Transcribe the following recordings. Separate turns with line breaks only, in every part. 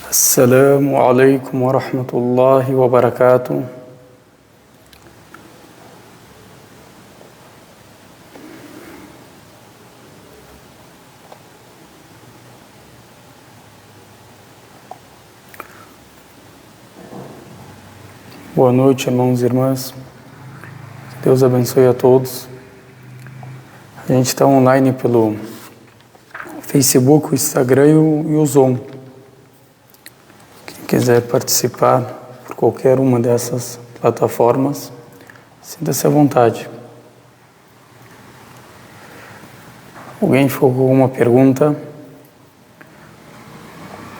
Assalamu alaikum wa rahmatullahi wa barakatuh. Boa noite, irmãos e irmãs. Que Deus abençoe a todos. A gente está online pelo Facebook, o Instagram e o Zoom. Quem quiser participar por qualquer uma dessas plataformas, sinta-se à vontade. Alguém ficou com alguma pergunta?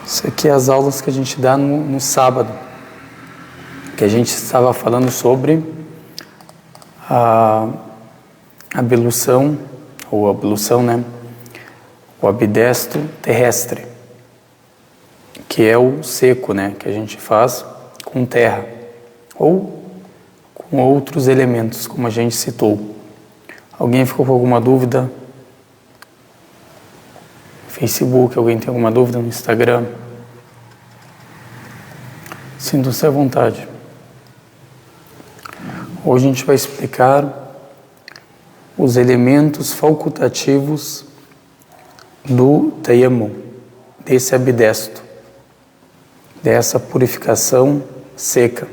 Isso aqui é as aulas que a gente dá no sábado, que a gente estava falando sobre a ablução, ou ablução, né? O abdestro terrestre, que é o seco, né? Que a gente faz com terra, ou com outros elementos, como a gente citou. Alguém ficou com alguma dúvida? No Facebook, alguém tem alguma dúvida no Instagram? Sinta-se à vontade. Hoje a gente vai explicar os elementos facultativos do tayammum, desse abdestro, dessa purificação seca.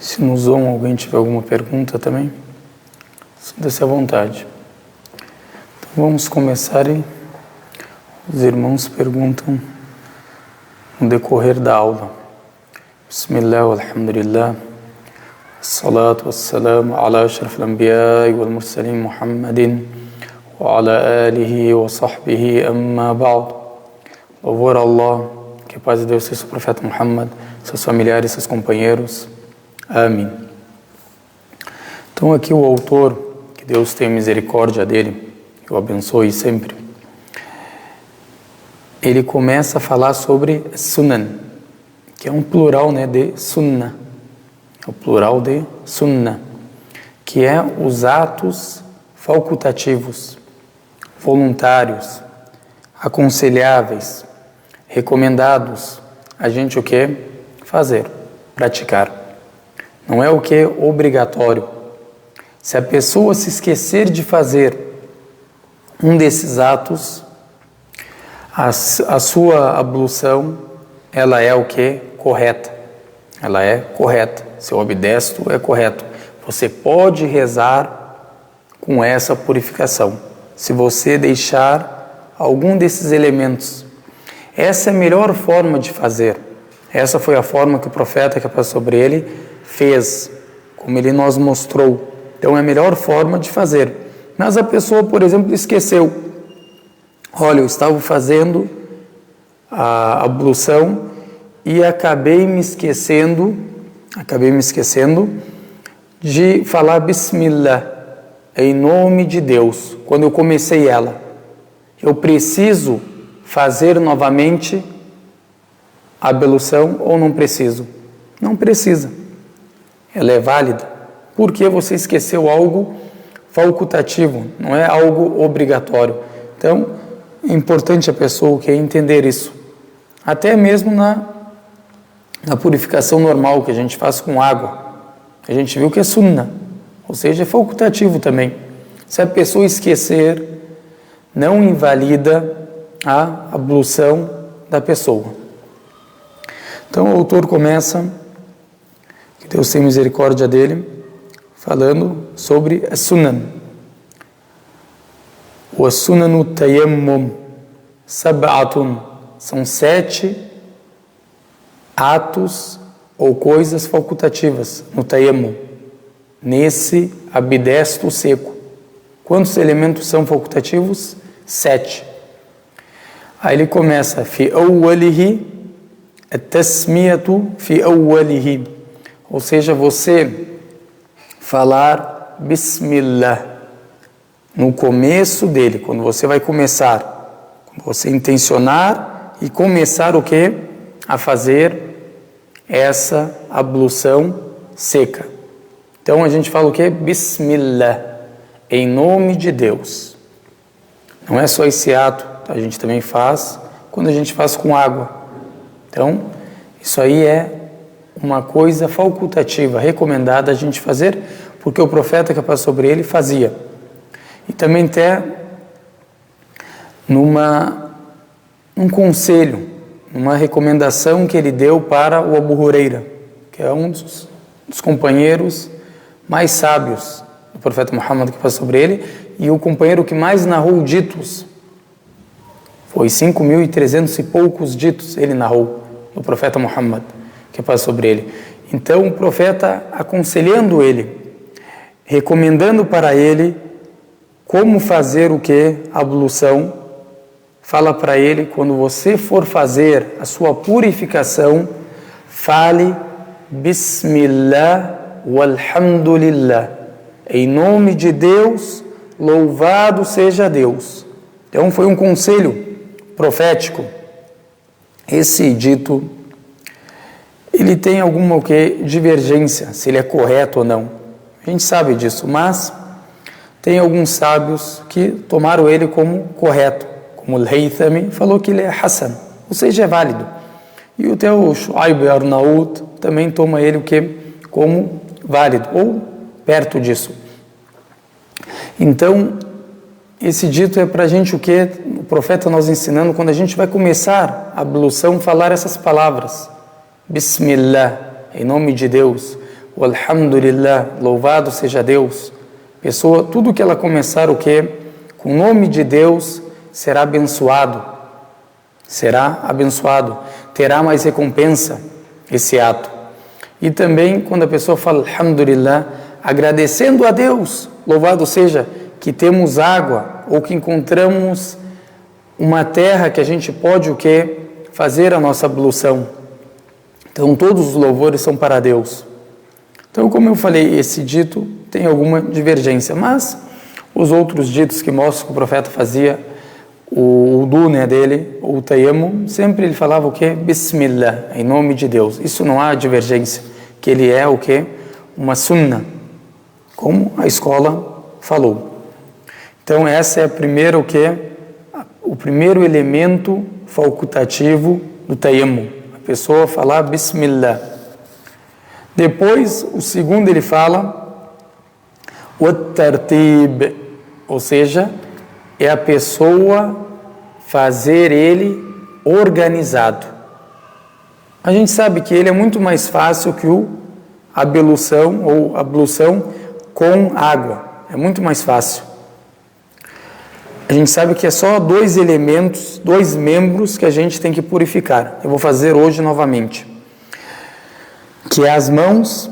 Se no Zoom alguém tiver alguma pergunta também, sinta-se à vontade. Vamos começar e os irmãos perguntam no decorrer da aula. Bismillah, alhamdulillah, assalatu wassalamu ala ashrafil anbiya'i wal mursalin Muhammadin wa ala alihi wa sahbihi amma ba'd. Louvor a Allah, que a paz de Deus seja o profeta Muhammad, seus familiares, seus companheiros. Amém. Então aqui o autor, que Deus tenha misericórdia dele, que o abençoe sempre, ele começa a falar sobre sunan, que é um plural, né, de sunnah, é o plural de sunnah, que é os atos facultativos, voluntários, aconselháveis, recomendados, a gente o que? Fazer, praticar. Não é o que? Obrigatório. Se a pessoa se esquecer de fazer um desses atos, a sua ablução, ela é o que? Correta. Ela é correta. Seu abdestro é correto. Você pode rezar com essa purificação, se você deixar algum desses elementos. Essa é a melhor forma de fazer. Essa foi a forma que o profeta, que a paz sobre ele, fez, como ele nos mostrou. Então é a melhor forma de fazer. Mas a pessoa, por exemplo, esqueceu. Olha, eu estava fazendo a ablução e acabei me esquecendo de falar Bismillah, em nome de Deus, quando eu comecei ela. Eu preciso fazer novamente a ablução ou não preciso? Não precisa. Ela é válida. Porque você esqueceu algo facultativo, não é algo obrigatório. Então, é importante a pessoa que entender isso. Até mesmo na purificação normal que a gente faz com água. A gente viu que é sunnah, ou seja, é facultativo também. Se a pessoa esquecer, não invalida a ablução da pessoa. Então o autor começa, que Deus tenha misericórdia dele, falando sobre a sunan. O sunanu tayammum sab'atun, são 7 atos ou coisas facultativas no tayammum, nesse abdestro seco. Quantos elementos são facultativos? 7. Aí ele começa, fi awwalihi at-tasmiyatu fi awwalihi, ou seja, você falar Bismillah no começo dele, quando você vai começar, quando você intencionar e começar o quê? A fazer essa ablução seca. Então a gente fala o quê? Bismillah, em nome de Deus. Não é só esse ato, a gente também faz quando a gente faz com água. Então, isso aí é uma coisa facultativa, recomendada a gente fazer, porque o profeta que passou sobre ele fazia. E também até num conselho, numa recomendação que ele deu para o Abu Huraira, que é um dos companheiros mais sábios do profeta Muhammad que passou sobre ele, e o companheiro que mais narrou ditos. Foi 5.300 e poucos ditos ele narrou do profeta Muhammad que passou sobre ele. Então o profeta, aconselhando ele, recomendando para ele como fazer o que? A ablução, fala para ele, quando você for fazer a sua purificação, fale Bismillah walhamdulillah, em nome de Deus, louvado seja Deus. Então foi um conselho profético. Esse dito, ele tem alguma divergência, se ele é correto ou não. A gente sabe disso, mas tem alguns sábios que tomaram ele como correto, como o Haythami falou que ele é Hassan, ou seja, é válido. E o teu Shu'aib Arnaut também toma ele como válido, ou perto disso. Então, esse dito é para a gente o que o profeta nos ensinando quando a gente vai começar a ablução, falar essas palavras. Bismillah, em nome de Deus. Walhamdulillah, louvado seja Deus. Pessoa, tudo que ela começar com o nome de Deus, será abençoado. Será abençoado. Terá mais recompensa esse ato. E também quando a pessoa fala Alhamdulillah, agradecendo a Deus, louvado seja que temos água ou que encontramos uma terra que a gente pode fazer a nossa ablução. Então todos os louvores são para Deus. Então, como eu falei, esse dito tem alguma divergência, mas os outros ditos que mostram que o profeta fazia, o wudu dele, o tayammum, sempre ele falava o quê? Bismillah, em nome de Deus. Isso não há divergência, que ele é o quê? Uma sunnah, como a escola falou. Então essa é a primeira o primeiro elemento facultativo do tayammum, a pessoa falar Bismillah. Depois, o segundo ele fala o tartib, ou seja, é a pessoa fazer ele organizado. A gente sabe que ele é muito mais fácil que a ablução ou ablução com água. É muito mais fácil. A gente sabe que é só 2 elementos, 2 membros que a gente tem que purificar. Eu vou fazer hoje novamente. Que é as mãos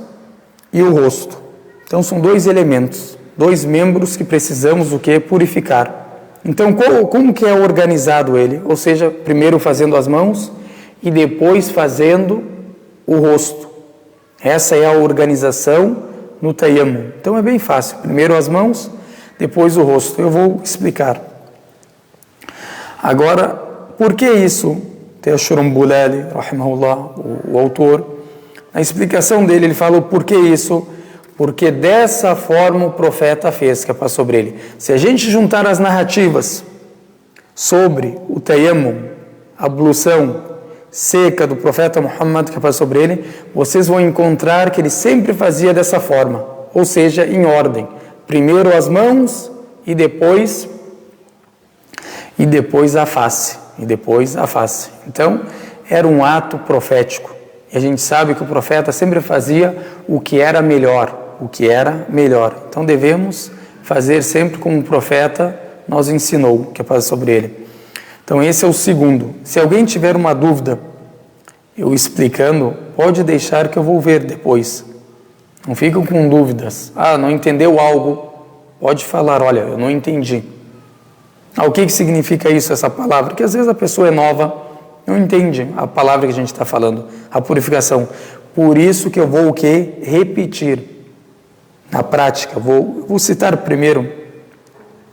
e o rosto. Então são 2 elementos, 2 membros que precisamos purificar. Então como que é organizado ele? Ou seja, primeiro fazendo as mãos e depois fazendo o rosto. Essa é a organização no tayammum. Então é bem fácil. Primeiro as mãos, depois o rosto. Eu vou explicar. Agora, por que isso? Tem o Shurambulali, rahimahullah, o autor. A explicação dele, ele falou por que isso? Porque dessa forma o profeta fez, que é para sobre ele. Se a gente juntar as narrativas sobre o tayammum, a ablução seca do profeta Muhammad, que é para sobre ele, vocês vão encontrar que ele sempre fazia dessa forma, ou seja, em ordem. Primeiro as mãos e depois a face. Então, era um ato profético. E a gente sabe que o profeta sempre fazia o que era melhor. Então devemos fazer sempre como o profeta nos ensinou, que é para sobre ele. Então esse é o segundo. Se alguém tiver uma dúvida, eu explicando, pode deixar que eu vou ver depois. Não fiquem com dúvidas. Não entendeu algo? Pode falar, olha, eu não entendi. O que significa isso, essa palavra? Porque às vezes a pessoa é nova, não entende a palavra que a gente está falando, a purificação. Por isso que eu vou repetir na prática. Vou citar primeiro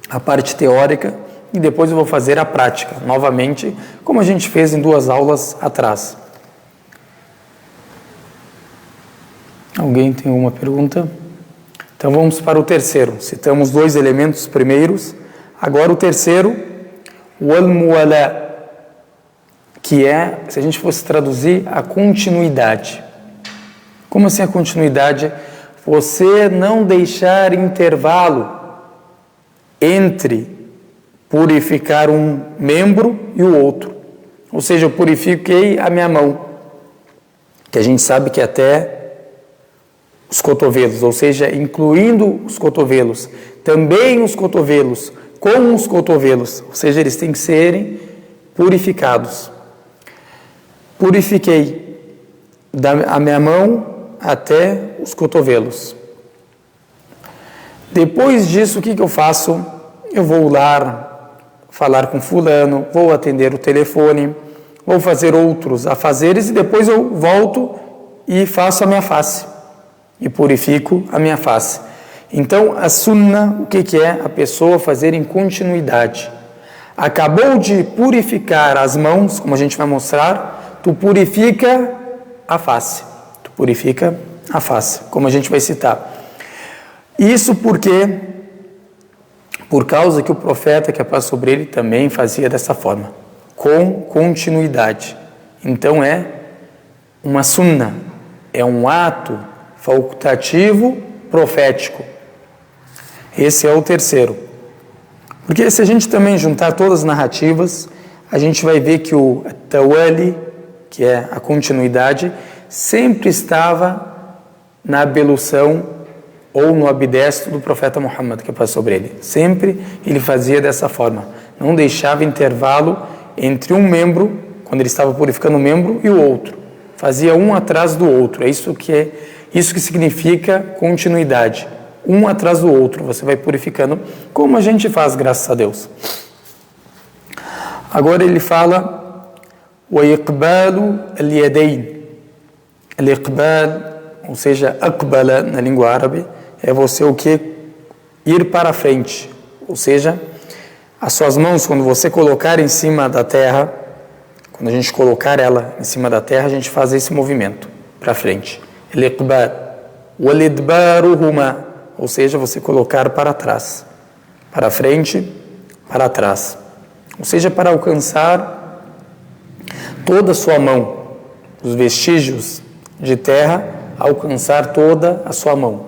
a parte teórica e depois eu vou fazer a prática, novamente, como a gente fez em 2 aulas atrás. Alguém tem alguma pergunta? Então vamos para o terceiro. Citamos 2 elementos primeiros. Agora o terceiro, o al-muwala, que é, se a gente fosse traduzir, a continuidade. Como assim a continuidade? Você não deixar intervalo entre purificar um membro e o outro. Ou seja, eu purifiquei a minha mão, que a gente sabe que é até os cotovelos, ou seja, incluindo os cotovelos, também os cotovelos, com os cotovelos, ou seja, eles têm que serem purificados. Purifiquei a minha mão até os cotovelos. Depois disso, o que eu faço? Eu vou lá falar com fulano, vou atender o telefone, vou fazer outros afazeres e depois eu volto e faço a minha face e purifico a minha face. Então, a sunnah, o que é? A pessoa fazer em continuidade. Acabou de purificar as mãos, como a gente vai mostrar, tu purifica a face. Tu purifica a face, como a gente vai citar. Isso porque, por causa que o profeta, que a paz sobre ele, também fazia dessa forma, com continuidade. Então é uma sunnah, é um ato facultativo profético. Esse é o terceiro. Porque se a gente também juntar todas as narrativas, a gente vai ver que o tawali, que é a continuidade, sempre estava na ablução ou no abdestro do profeta Muhammad, que é paz sobre ele. Sempre ele fazia dessa forma. Não deixava intervalo entre um membro, quando ele estava purificando um membro, e o outro. Fazia um atrás do outro. É isso que significa continuidade. Um atrás do outro. Você vai purificando, como a gente faz, graças a Deus. Agora ele fala وَيَقْبَالُ الْيَدَيْنِ. Al-iqbal, ou seja, aqbala na língua árabe, é você o que? Ir para frente. Ou seja, as suas mãos, quando você colocar em cima da terra, quando a gente colocar ela em cima da terra, a gente faz esse movimento para frente. Al-iqbal. وَالْإِدْبَارُهُمَا, ou seja, você colocar para trás. Para frente, para trás. Ou seja, para alcançar toda a sua mão, os vestígios de terra, alcançar toda a sua mão.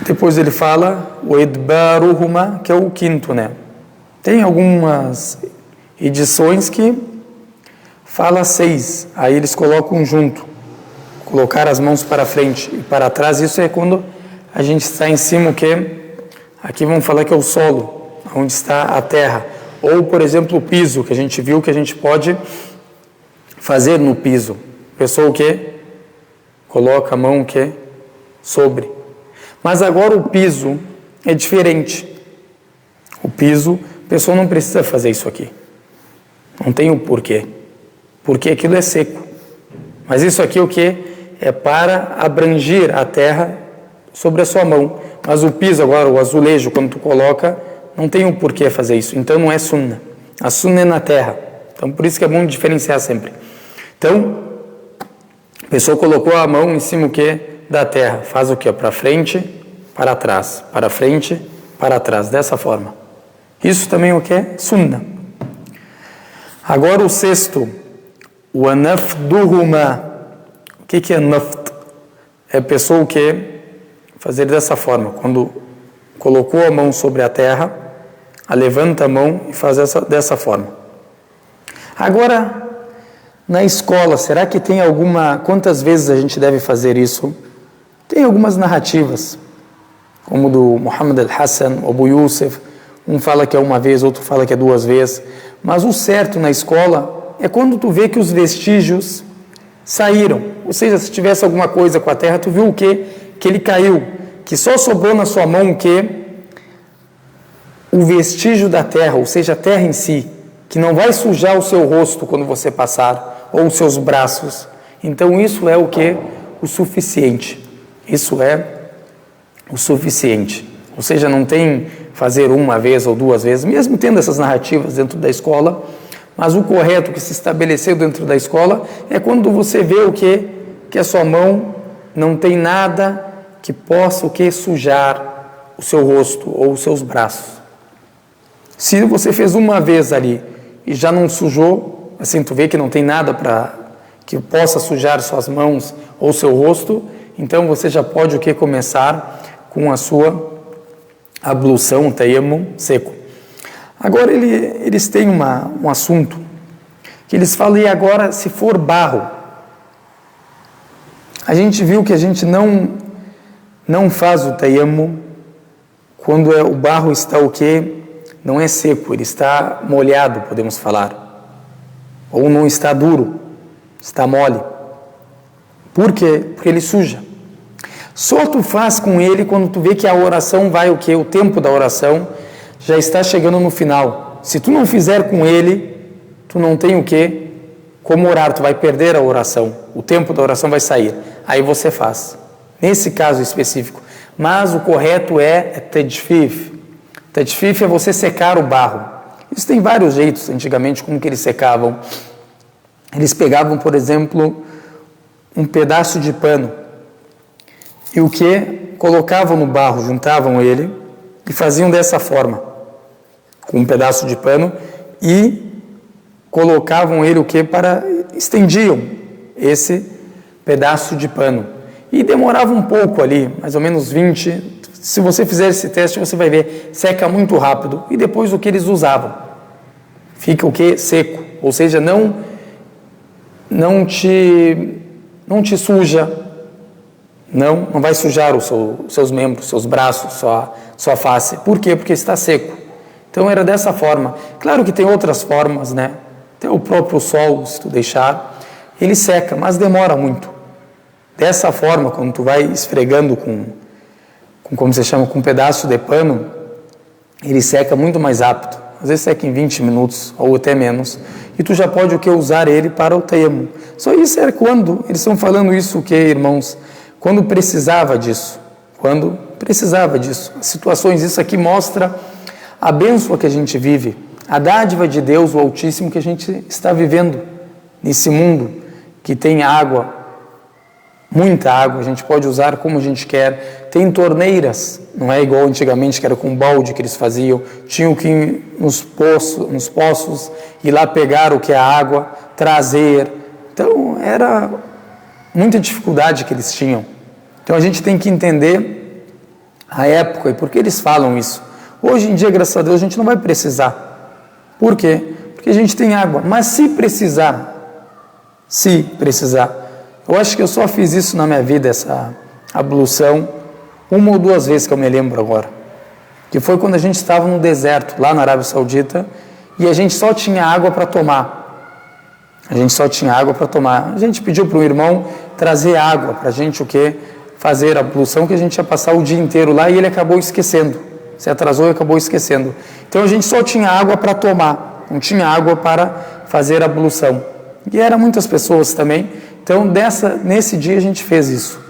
Depois ele fala o idbaruhuma, que é o quinto, né? Tem algumas edições que fala 6, aí eles colocam junto, colocar as mãos para frente e para trás. Isso é quando a gente está em cima, o que? Aqui vamos falar que é o solo, onde está a terra. Ou, por exemplo, o piso, que a gente viu que a gente pode fazer no piso. A pessoa o que? Coloca a mão o que? Sobre. Mas agora o piso é diferente. O piso, a pessoa não precisa fazer isso aqui. Não tem o porquê. Porque aquilo é seco. Mas isso aqui o que? É para abranger a terra sobre a sua mão. Mas o piso agora, o azulejo, quando tu coloca, não tem o porquê fazer isso. Então não é sunnah. A sunnah é na terra. Então por isso que é bom diferenciar sempre. Então, a pessoa colocou a mão em cima o que? Da terra. Faz o que? Para frente, para trás. Para frente, para trás. Dessa forma. Isso também o que é? Sunnah. Agora o sexto. O anafduhuma. O que é naft? É a pessoa o que? Fazer dessa forma. Quando colocou a mão sobre a terra, levanta a mão e faz dessa forma. Agora, na escola, será que tem quantas vezes a gente deve fazer isso? Tem algumas narrativas, como do Muhammad al-Hassan, Abu Yusuf, um fala que é uma vez, outro fala que é 2 vezes, mas o certo na escola é quando tu vê que os vestígios saíram, ou seja, se tivesse alguma coisa com a terra, tu viu o quê? Que ele caiu, que só sobrou na sua mão o quê? O vestígio da terra, ou seja, a terra em si, que não vai sujar o seu rosto quando você passar, ou os seus braços. Então isso é o que? O suficiente. Isso é o suficiente. Ou seja, não tem fazer uma vez ou 2 vezes, mesmo tendo essas narrativas dentro da escola, mas o correto que se estabeleceu dentro da escola é quando você vê o que? Que a sua mão não tem nada que possa o que sujar o seu rosto ou os seus braços. Se você fez uma vez ali e já não sujou, assim tu vê que não tem nada para que possa sujar suas mãos ou seu rosto, então você já pode o que começar com a sua ablução, tayammum seco. Agora eles têm um assunto que eles falam, e agora se for barro? A gente viu que a gente não faz o tayammum quando o barro está o quê? Não é seco, ele está molhado, podemos falar. Ou não está duro, está mole. Por quê? Porque ele suja. Só tu faz com ele quando tu vê que a oração vai o quê? O tempo da oração já está chegando no final. Se tu não fizer com ele, tu não tem o quê? Como orar, tu vai perder a oração. O tempo da oração vai sair. Aí você faz. Nesse caso específico. Mas o correto é tadfif. Tadfif é você secar o barro. Isso tem vários jeitos, antigamente, como que eles secavam. Eles pegavam, por exemplo, um pedaço de pano e o que? Colocavam no barro, juntavam ele e faziam dessa forma, com um pedaço de pano, e colocavam ele o que? Estendiam esse pedaço de pano. E demorava um pouco ali, mais ou menos 20. Se você fizer esse teste, você vai ver, seca muito rápido. E depois o que eles usavam? Fica o que? Seco. Ou seja, não te suja, não vai sujar os seus membros, seus braços, sua face. Por quê? Porque está seco. Então era dessa forma. Claro que tem outras formas, né? Até o próprio sol, se tu deixar, ele seca, mas demora muito. Dessa forma, quando tu vai esfregando com como se chama, com um pedaço de pano, ele seca muito mais rápido. Às vezes seca em 20 minutos ou até menos. E tu já pode o que? Usar ele para o tayammum. Só isso é quando, eles estão falando isso o que, irmãos? Quando precisava disso. Quando precisava disso. As situações, isso aqui mostra a bênção que a gente vive. A dádiva de Deus, o Altíssimo, que a gente está vivendo nesse mundo que tem água, muita água, a gente pode usar como a gente quer. Tem torneiras, não é igual antigamente que era com balde que eles faziam. Tinham que ir nos poços, ir lá pegar o que é a água, trazer. Então era muita dificuldade que eles tinham. Então a gente tem que entender a época e por que eles falam isso. Hoje em dia, graças a Deus, a gente não vai precisar. Por quê? Porque a gente tem água. Mas se precisar, eu acho que eu só fiz isso na minha vida, essa ablução, uma ou duas vezes que eu me lembro agora. Que foi quando a gente estava no deserto, lá na Arábia Saudita, e a gente só tinha água para tomar. A gente pediu para o irmão trazer água para a gente, fazer a ablução, que a gente ia passar o dia inteiro lá, e ele acabou esquecendo. Se atrasou e acabou esquecendo. Então a gente só tinha água para tomar, não tinha água para fazer a ablução. E eram muitas pessoas também. Então nesse dia a gente fez isso.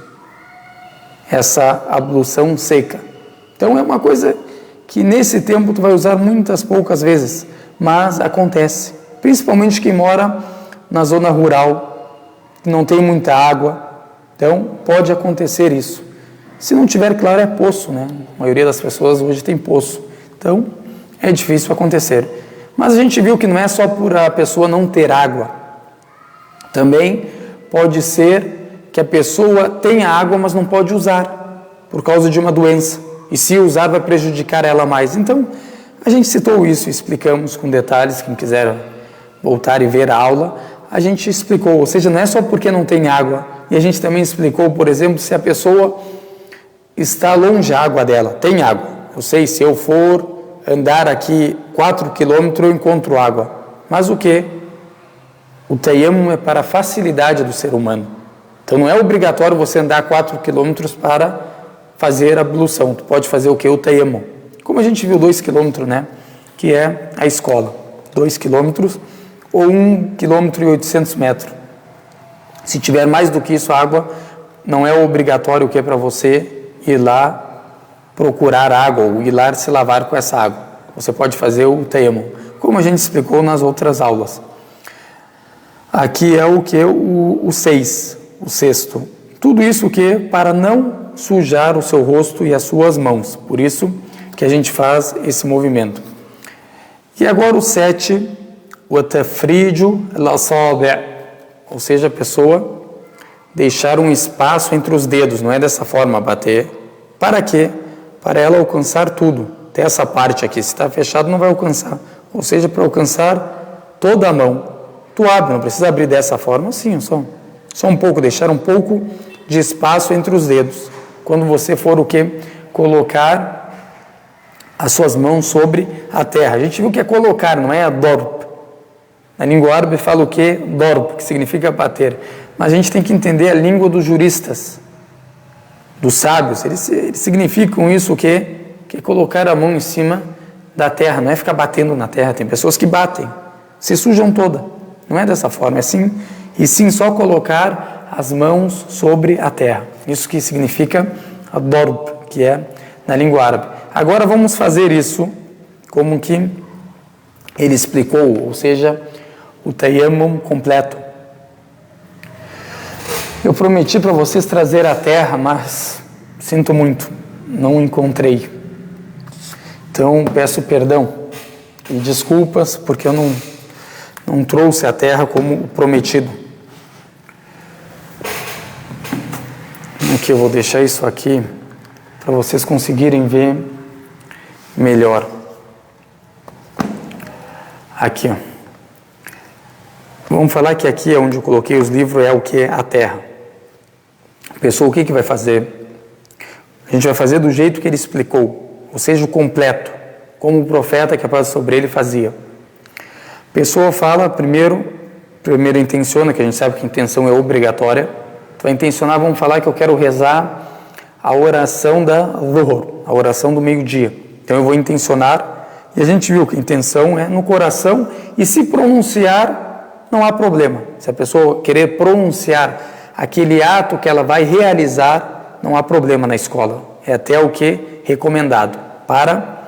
Essa ablução seca. Então é uma coisa que nesse tempo tu vai usar poucas vezes, mas acontece. Principalmente quem mora na zona rural, que não tem muita água. Então pode acontecer isso. Se não tiver, claro, é poço, né? A maioria das pessoas hoje tem poço. Então, é difícil acontecer. Mas a gente viu que não é só por a pessoa não ter água. Também pode ser que a pessoa tenha água, mas não pode usar, por causa de uma doença. E se usar, vai prejudicar ela mais. Então, a gente citou isso, explicamos com detalhes. Quem quiser voltar e ver a aula, a gente explicou. Ou seja, não é só porque não tem água. E a gente também explicou, por exemplo, se a pessoa está longe a água dela, tem água. Eu sei, se eu for andar aqui 4 quilômetros, eu encontro água. Mas o quê? O tayammum é para a facilidade do ser humano. Então não é obrigatório você andar 4 quilômetros para fazer a ablução. Tu pode fazer o quê? O tayammum. Como a gente viu 2 quilômetros, né? Que é a escola. 2 quilômetros ou 1 quilômetro e 800 metros. Se tiver mais do que isso, a água não é obrigatório o que para você ir lá procurar água ou ir lá se lavar com essa água. Você pode fazer o tayammum, como a gente explicou nas outras aulas. Aqui é o que? O 6, o sexto. Tudo isso para não sujar o seu rosto e as suas mãos. Por isso que a gente faz esse movimento. E agora o 7, o tafriju al-asabi', ou seja, a pessoa deixar um espaço entre os dedos, não é dessa forma bater. Para quê? Para ela alcançar tudo. Até essa parte aqui, se está fechado não vai alcançar. Ou seja, para alcançar toda a mão. Tu abre, não precisa abrir dessa forma, sim, só um pouco, deixar um pouco de espaço entre os dedos. Quando você for colocar as suas mãos sobre a terra. A gente viu que é colocar, não é adorb. Na língua árabe fala o quê? Dorb, que significa bater. Mas a gente tem que entender a língua dos juristas, dos sábios. Eles significam isso que é colocar a mão em cima da terra, não é ficar batendo na terra. Tem pessoas que batem, se sujam toda. Não é dessa forma, é assim, e sim só colocar as mãos sobre a terra. Isso que significa adorb, que é na língua árabe. Agora vamos fazer isso como que ele explicou, ou seja, o tayammum completo. Eu prometi para vocês trazer a terra, mas sinto muito, não encontrei. Então peço perdão e desculpas porque eu não trouxe a terra como prometido. Aqui eu vou deixar isso aqui para vocês conseguirem ver melhor. Aqui, ó. Vamos falar que aqui é onde eu coloquei os livros, é o que? A terra. A pessoa o que vai fazer? A gente vai fazer do jeito que ele explicou, ou seja, o completo, como o profeta que a paz sobre ele fazia. A pessoa fala, primeiro intenciona, que a gente sabe que a intenção é obrigatória. Tu vai intencionar, vamos falar que eu quero rezar a oração da Dhuhr, a oração do meio-dia. Então eu vou intencionar, e a gente viu que a intenção é no coração, e se pronunciar, não há problema. Se a pessoa querer pronunciar aquele ato que ela vai realizar, não há problema na escola. É até o que? Recomendado, para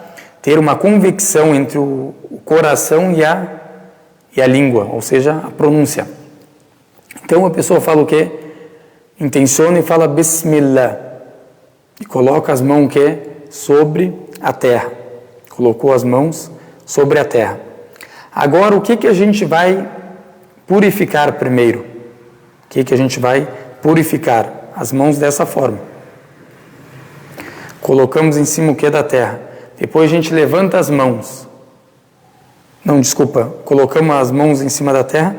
ter uma convicção entre o coração e a língua, ou seja, a pronúncia. Então a pessoa fala o quê? Intenciona e fala Bismillah. E coloca as mãos o quê? Sobre a terra. Colocou as mãos sobre a terra. Agora o que a gente vai purificar primeiro? O que a gente vai purificar? As mãos dessa forma. Colocamos em cima o que da terra. Depois a gente levanta as mãos. Não, desculpa. Colocamos as mãos em cima da terra.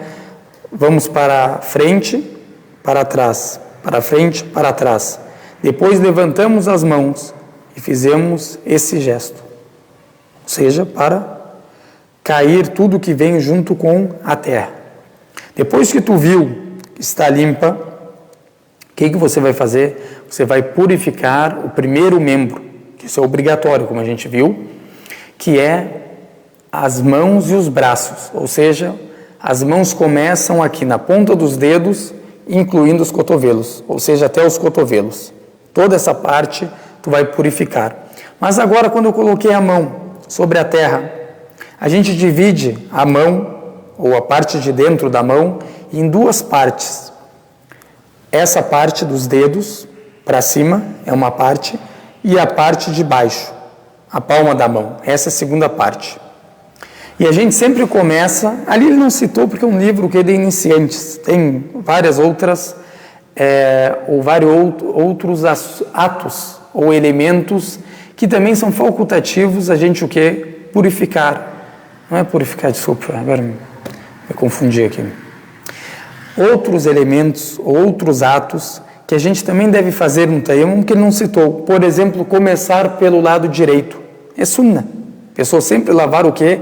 Vamos para frente, para trás. Para frente, para trás. Depois levantamos as mãos e fizemos esse gesto. Ou seja, para cair tudo que vem junto com a terra. Depois que tu viu que está limpa, o que você vai fazer? Você vai purificar o primeiro membro, que isso é obrigatório, como a gente viu, que é as mãos e os braços. Ou seja, as mãos começam aqui na ponta dos dedos, incluindo os cotovelos, ou seja, até os cotovelos. Toda essa parte tu vai purificar. Mas agora, quando eu coloquei a mão sobre a terra, a gente divide a mão, ou a parte de dentro da mão, em duas partes. Essa parte dos dedos, para cima, é uma parte, e a parte de baixo, a palma da mão. Essa é a segunda parte. E a gente sempre começa, ali ele não citou porque é um livro que é de iniciantes, tem várias outras, ou vários outros atos ou elementos que também são facultativos a gente o que? Purificar. Não é purificar, desculpa, agora me confundi aqui. Outros elementos, outros atos que a gente também deve fazer no tayammum que ele não citou. Por exemplo, começar pelo lado direito. É sunnah. A pessoa sempre lavar o quê?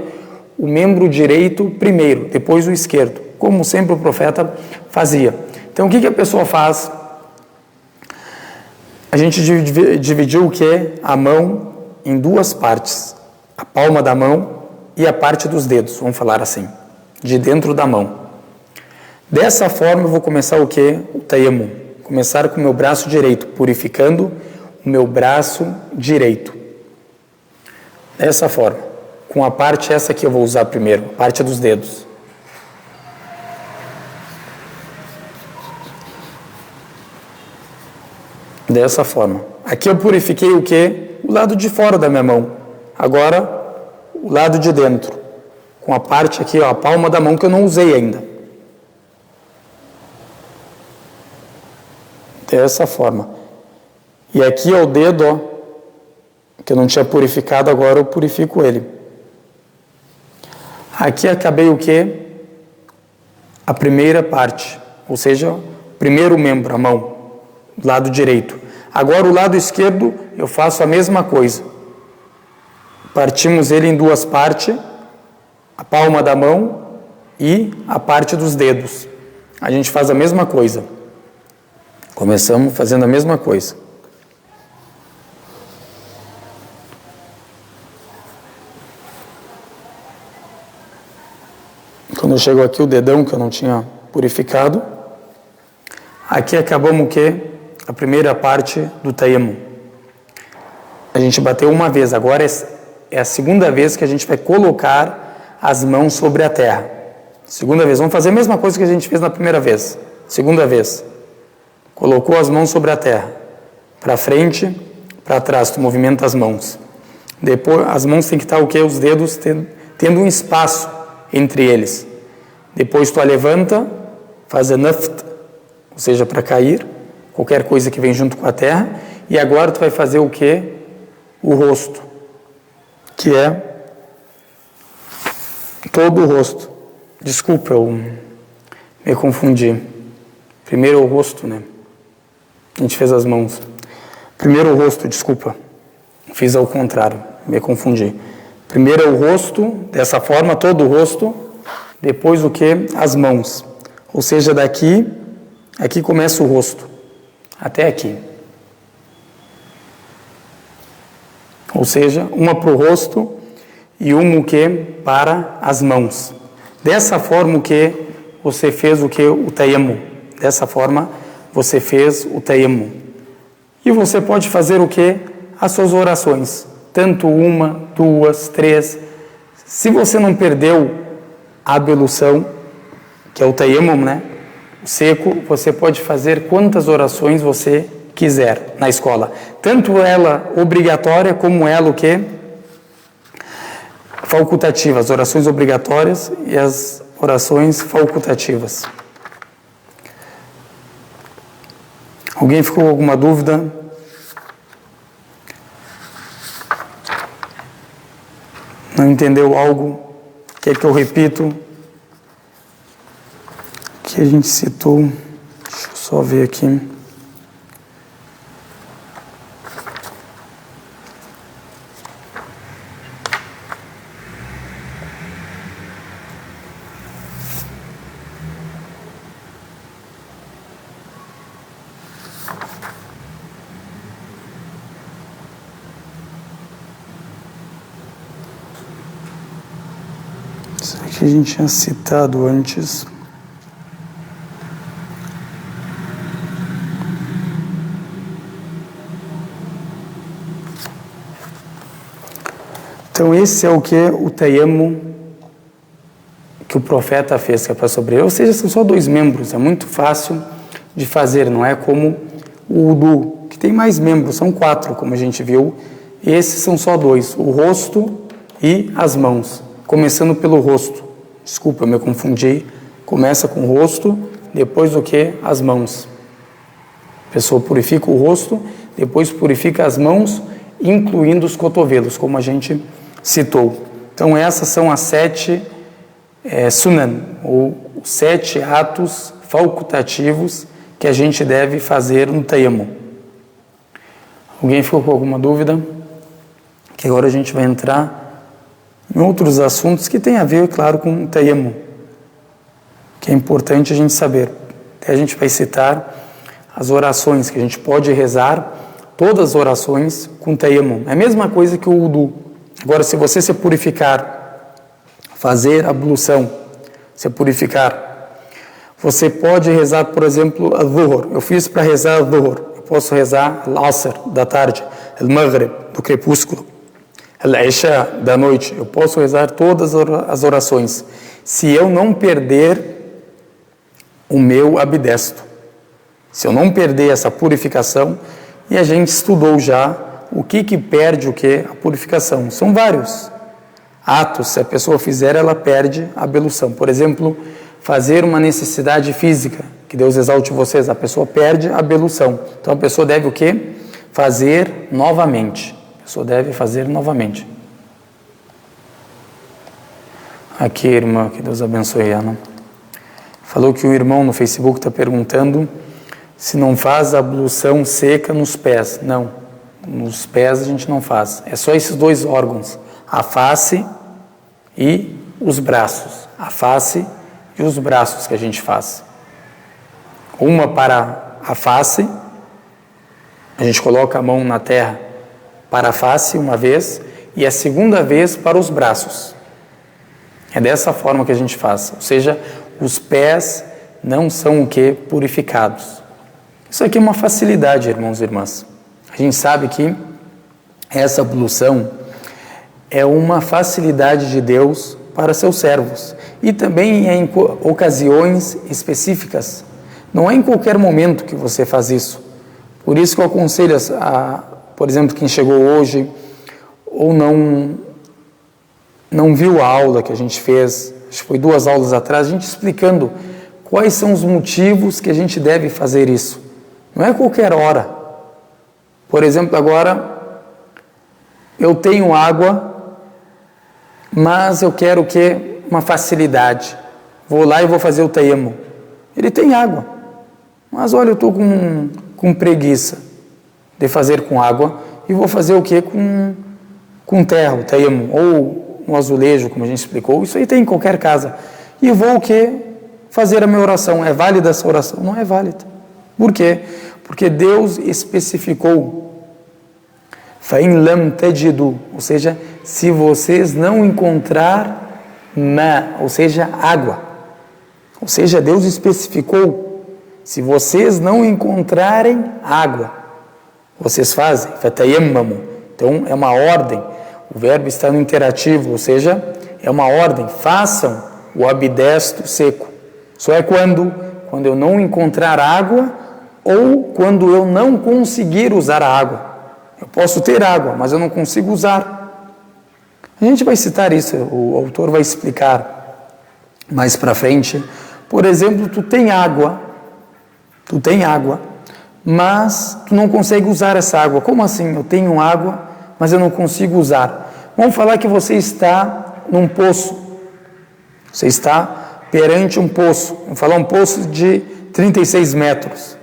O membro direito primeiro, depois o esquerdo, como sempre o profeta fazia. Então o que a pessoa faz? A gente dividiu o que? A mão em duas partes, a palma da mão e a parte dos dedos, vamos falar assim, de dentro da mão. Dessa forma eu vou começar o que? O tayammum. Começar com o meu braço direito, purificando o meu braço direito. Dessa forma, com a parte essa que eu vou usar primeiro, a parte dos dedos. Dessa forma. Aqui eu purifiquei o quê? O lado de fora da minha mão. Agora, o lado de dentro. Com a parte aqui, ó, a palma da mão que eu não usei ainda. Dessa forma. E aqui é o dedo, ó, que eu não tinha purificado, agora eu purifico ele. Aqui acabei o quê? A primeira parte, ou seja, o primeiro membro, a mão, lado direito. Agora o lado esquerdo eu faço a mesma coisa. Partimos ele em duas partes, a palma da mão e a parte dos dedos. A gente faz a mesma coisa. Começamos fazendo a mesma coisa. Quando eu chego aqui, o dedão que eu não tinha purificado. Aqui acabamos o quê? A primeira parte do tayammum. A gente bateu uma vez, agora é a segunda vez que a gente vai colocar as mãos sobre a terra. Segunda vez, vamos fazer a mesma coisa que a gente fez na primeira vez. Segunda vez. Colocou as mãos sobre a terra. Para frente, para trás, tu movimenta as mãos. Depois, as mãos têm que estar o quê? Os dedos tendo um espaço entre eles. Depois tu a levanta, faz a naft, ou seja, para cair, qualquer coisa que vem junto com a terra. E agora tu vai fazer o quê? O rosto, que é todo o rosto. Desculpa, eu me confundi. Primeiro o rosto, né? A gente fez as mãos. Primeiro o rosto, desculpa. Fiz ao contrário, me confundi. Primeiro é o rosto, dessa forma, todo o rosto. Depois o que? As mãos. Ou seja, daqui, aqui começa o rosto. Até aqui. Ou seja, uma para o rosto e uma o que? Para as mãos. Dessa forma o que? Você fez o que? O tayammum. Dessa forma você fez o tayammum. E você pode fazer o que? As suas orações. Tanto uma, duas, três. Se você não perdeu a ablução, que é o tayammum, né? O seco, você pode fazer quantas orações você quiser na escola. Tanto ela obrigatória como ela o quê? Facultativa. As orações obrigatórias e as orações facultativas. Alguém ficou com alguma dúvida? Não entendeu algo? Quer que eu repito? Que a gente citou. Deixa eu só ver aqui. Isso aqui a gente tinha citado antes. Então esse é o que? O tayammum que o profeta fez, que é para sobreviver. Ou seja, são só dois membros, é muito fácil de fazer, não é como o wudu, que tem mais membros, são 4, como a gente viu. Esses são só 2, o rosto e as mãos. Começando pelo rosto. Desculpa, eu me confundi. Começa com o rosto, depois o que? As mãos. A pessoa purifica o rosto, depois purifica as mãos, incluindo os cotovelos, como a gente citou. Então essas são as 7 sunan, ou 7 atos facultativos que a gente deve fazer no tayammum. Alguém ficou com alguma dúvida? Que agora a gente vai entrar em outros assuntos que tem a ver, claro, com o tayammum, que é importante a gente saber. Até a gente vai citar as orações que a gente pode rezar, todas as orações com tayammum. É a mesma coisa que o wudu. Agora, se você se purificar, fazer ablução, se purificar, você pode rezar, por exemplo, al-dhuhr. Eu fiz para rezar al-dhuhr. Eu posso rezar al-asr, da tarde, al-maghrib, do crepúsculo, al-isha, da noite. Eu posso rezar todas as orações, se eu não perder o meu abdesto. Se eu não perder essa purificação, E a gente estudou já o que perde o que? A purificação. São vários atos, se a pessoa fizer, ela perde a ablução. Por exemplo, fazer uma necessidade física, que Deus exalte vocês, a pessoa perde a ablução. Então a pessoa deve o quê? Fazer novamente. A pessoa deve fazer novamente. Aqui, irmã, que Deus abençoe ela. Falou que o irmão no Facebook está perguntando se não faz a ablução seca nos pés. Não, nos pés a gente não faz. É só esses dois órgãos, a face e os braços. A face e os braços que a gente faz. Uma para a face, a gente coloca a mão na terra para a face uma vez e a segunda vez para os braços. É dessa forma que a gente faz. Ou seja, os pés não são o que? Purificados. Isso aqui é uma facilidade, irmãos e irmãs. A gente sabe que essa ablução é uma facilidade de Deus para seus servos. E também em ocasiões específicas. Não é em qualquer momento que você faz isso. Por isso que eu aconselho, por exemplo, quem chegou hoje ou não viu a aula que a gente fez, acho que foi 2 aulas atrás, a gente explicando quais são os motivos que a gente deve fazer isso. Não é qualquer hora. Por exemplo, agora eu tenho água, mas eu quero o quê? Uma facilidade. Vou lá e vou fazer o tayammum. Ele tem água, mas olha, eu estou com preguiça de fazer com água e vou fazer o quê? Com terra, o tayammum, ou um azulejo, como a gente explicou. Isso aí tem em qualquer casa. E eu vou o quê? Fazer a minha oração. É válida essa oração? Não é válida. Por quê? Porque Deus especificou فَإِنْ لَمْ تَجِدُوا, ou seja, se vocês não encontrar ou seja, água. Ou seja, Deus especificou, se vocês não encontrarem água, vocês fazem فَتَيَمَّمُوا. Então é uma ordem, o verbo está no interativo, ou seja, é uma ordem, façam o abdesto seco. Só é quando eu não encontrar água ou quando eu não conseguir usar a água. Eu posso ter água, mas eu não consigo usar. A gente vai citar isso, o autor vai explicar mais para frente. Por exemplo, tu tem água, mas tu não consegue usar essa água. Como assim? Eu tenho água, mas eu não consigo usar. Vamos falar que você está num poço. Você está perante um poço. Vamos falar um poço de 36 metros.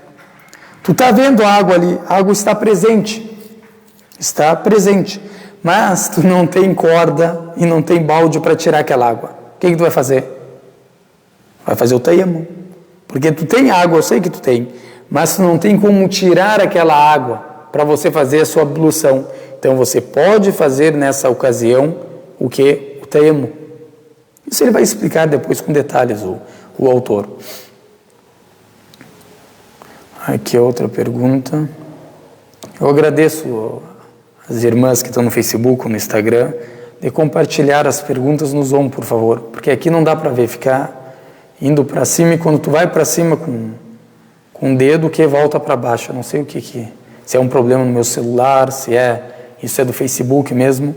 Tu está vendo a água ali, a água está presente, mas tu não tem corda e não tem balde para tirar aquela água. O que tu vai fazer? Vai fazer o tayammum, porque tu tem água, eu sei que tu tem, mas tu não tem como tirar aquela água para você fazer a sua ablução. Então você pode fazer nessa ocasião o que? O tayammum. Isso ele vai explicar depois com detalhes o autor. Aqui outra pergunta. Eu agradeço as irmãs que estão no Facebook ou no Instagram de compartilhar as perguntas no Zoom, por favor, porque aqui não dá para ver, ficar indo para cima e quando tu vai para cima com o dedo que volta para baixo. Eu não sei o que se é um problema no meu celular, isso é do Facebook mesmo.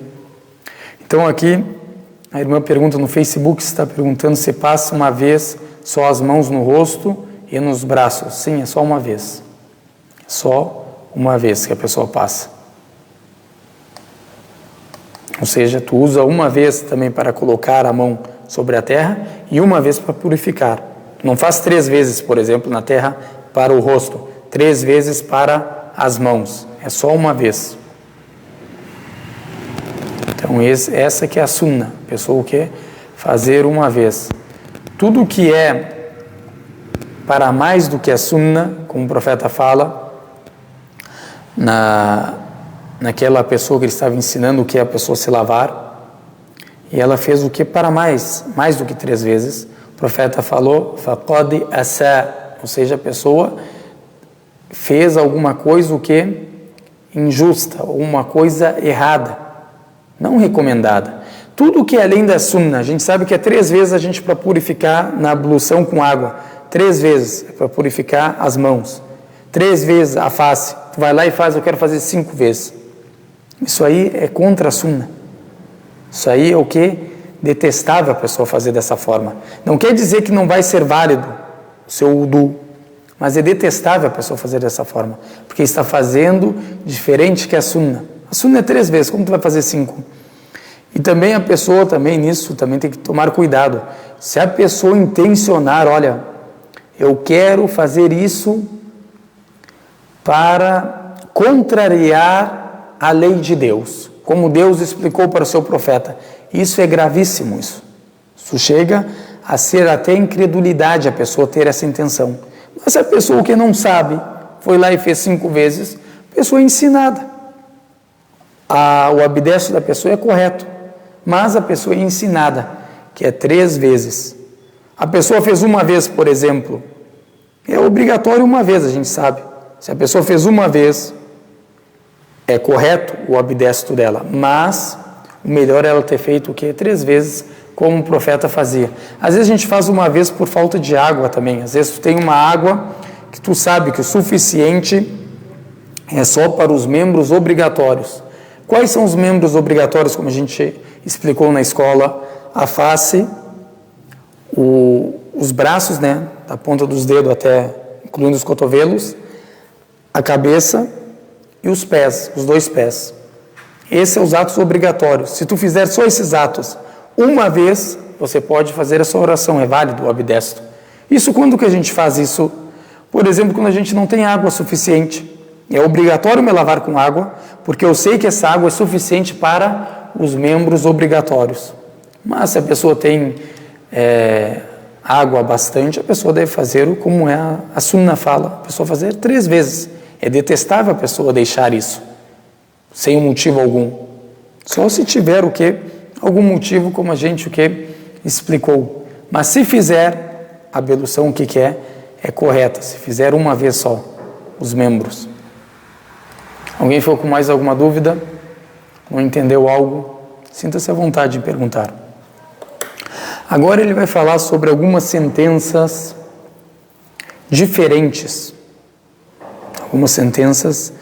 Então aqui a irmã pergunta no Facebook, está perguntando se passa uma vez só as mãos no rosto e nos braços. Sim, é só uma vez. Só uma vez que a pessoa passa. Ou seja, tu usa uma vez também para colocar a mão sobre a terra e uma vez para purificar. Tu não faz 3 vezes, por exemplo, na terra para o rosto. 3 vezes para as mãos. É só uma vez. Então essa que é a sunna. A pessoa quer fazer uma vez. Tudo que é para mais do que a sunna, como o profeta fala, naquela pessoa que ele estava ensinando o que é a pessoa se lavar, e ela fez o que para mais do que 3 vezes, o profeta falou, faqad asa, ou seja, a pessoa fez alguma coisa o que? Injusta, ou uma coisa errada, não recomendada. Tudo que é além da sunna, a gente sabe que é 3 vezes a gente para purificar na ablução com água, 3 vezes para purificar as mãos, 3 vezes a face, tu vai lá e faz, eu quero fazer 5 vezes. Isso aí é contra a sunna. Isso aí é o que? Detestável a pessoa fazer dessa forma. Não quer dizer que não vai ser válido o seu wudu, mas é detestável a pessoa fazer dessa forma, porque está fazendo diferente que a sunna. A sunna é 3 vezes, como tu vai fazer 5? E também a pessoa, também nisso, também tem que tomar cuidado. Se a pessoa intencionar, olha, eu quero fazer isso para contrariar a lei de Deus, como Deus explicou para o seu profeta, isso é gravíssimo, isso chega a ser até incredulidade a pessoa ter essa intenção. Mas a pessoa que não sabe, foi lá e fez 5 vezes, a pessoa é ensinada. O abdestro da pessoa é correto, mas a pessoa é ensinada, que é 3 vezes. A pessoa fez 1 vez, por exemplo, é obrigatório 1 vez, a gente sabe. Se a pessoa fez 1 vez, é correto o abdestro dela, mas o melhor é ela ter feito o quê? 3 vezes, como o profeta fazia. Às vezes a gente faz 1 vez por falta de água também. Às vezes tu tem uma água que tu sabe que o suficiente é só para os membros obrigatórios. Quais são os membros obrigatórios, como a gente explicou na escola? A face, os braços, né, da ponta dos dedos até, incluindo os cotovelos, a cabeça e os pés, os 2 pés. Esses são os atos obrigatórios. Se tu fizer só esses atos 1 vez, você pode fazer essa oração, é válido o abdestro. Isso quando que a gente faz isso? Por exemplo, quando a gente não tem água suficiente. É obrigatório me lavar com água, porque eu sei que essa água é suficiente para os membros obrigatórios. Mas se a pessoa tem água bastante, a pessoa deve fazer como a sunna fala, a pessoa fazer 3 vezes. É detestável a pessoa deixar isso, sem motivo algum. Só se tiver o quê? Algum motivo, como a gente explicou. Mas se fizer, a ablução o que é? É correta. Se fizer 1 vez só, os membros. Alguém ficou com mais alguma dúvida? Não entendeu algo? Sinta-se à vontade de perguntar. Agora ele vai falar sobre algumas sentenças diferentes. Algumas sentenças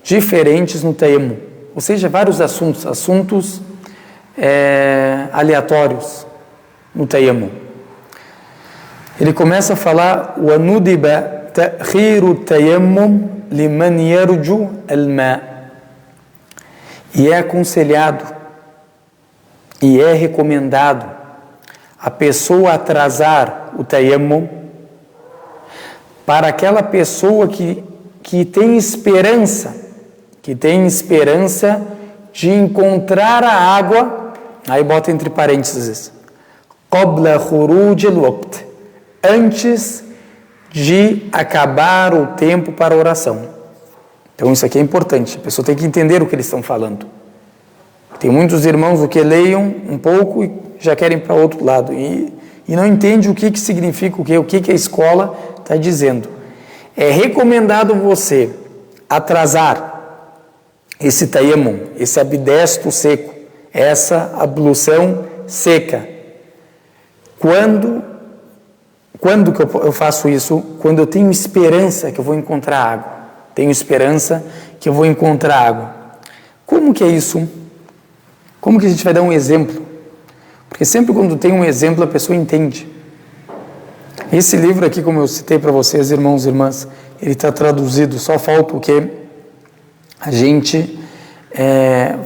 diferentes no tayammum. Ou seja, vários assuntos aleatórios no tayammum. Ele começa a falar وَنُدِبَ تَأْخِيرُ التَّيَمُّمْ لِمَنْ يَرْجُ الْمَاءِ. E é aconselhado e é recomendado a pessoa atrasar o tayammum para aquela pessoa que tem esperança de encontrar a água, aí bota entre parênteses, قَبْلَ خُرُوجِ الْوَقْتِ, antes de acabar o tempo para a oração. Então isso aqui é importante, a pessoa tem que entender o que eles estão falando. Tem muitos irmãos que leiam um pouco e já querem para outro lado, e não entendem o que significa o que a escola está dizendo. É recomendado você atrasar esse tayammum, esse abdestro seco, essa ablução seca. Quando que eu faço isso? Quando eu tenho esperança que eu vou encontrar água. Tenho esperança que eu vou encontrar água. Como que é isso? Como que a gente vai dar um exemplo? Porque sempre quando tem um exemplo a pessoa entende. Esse livro aqui, como eu citei para vocês, irmãos e irmãs, ele está traduzido, só falta o quê? A gente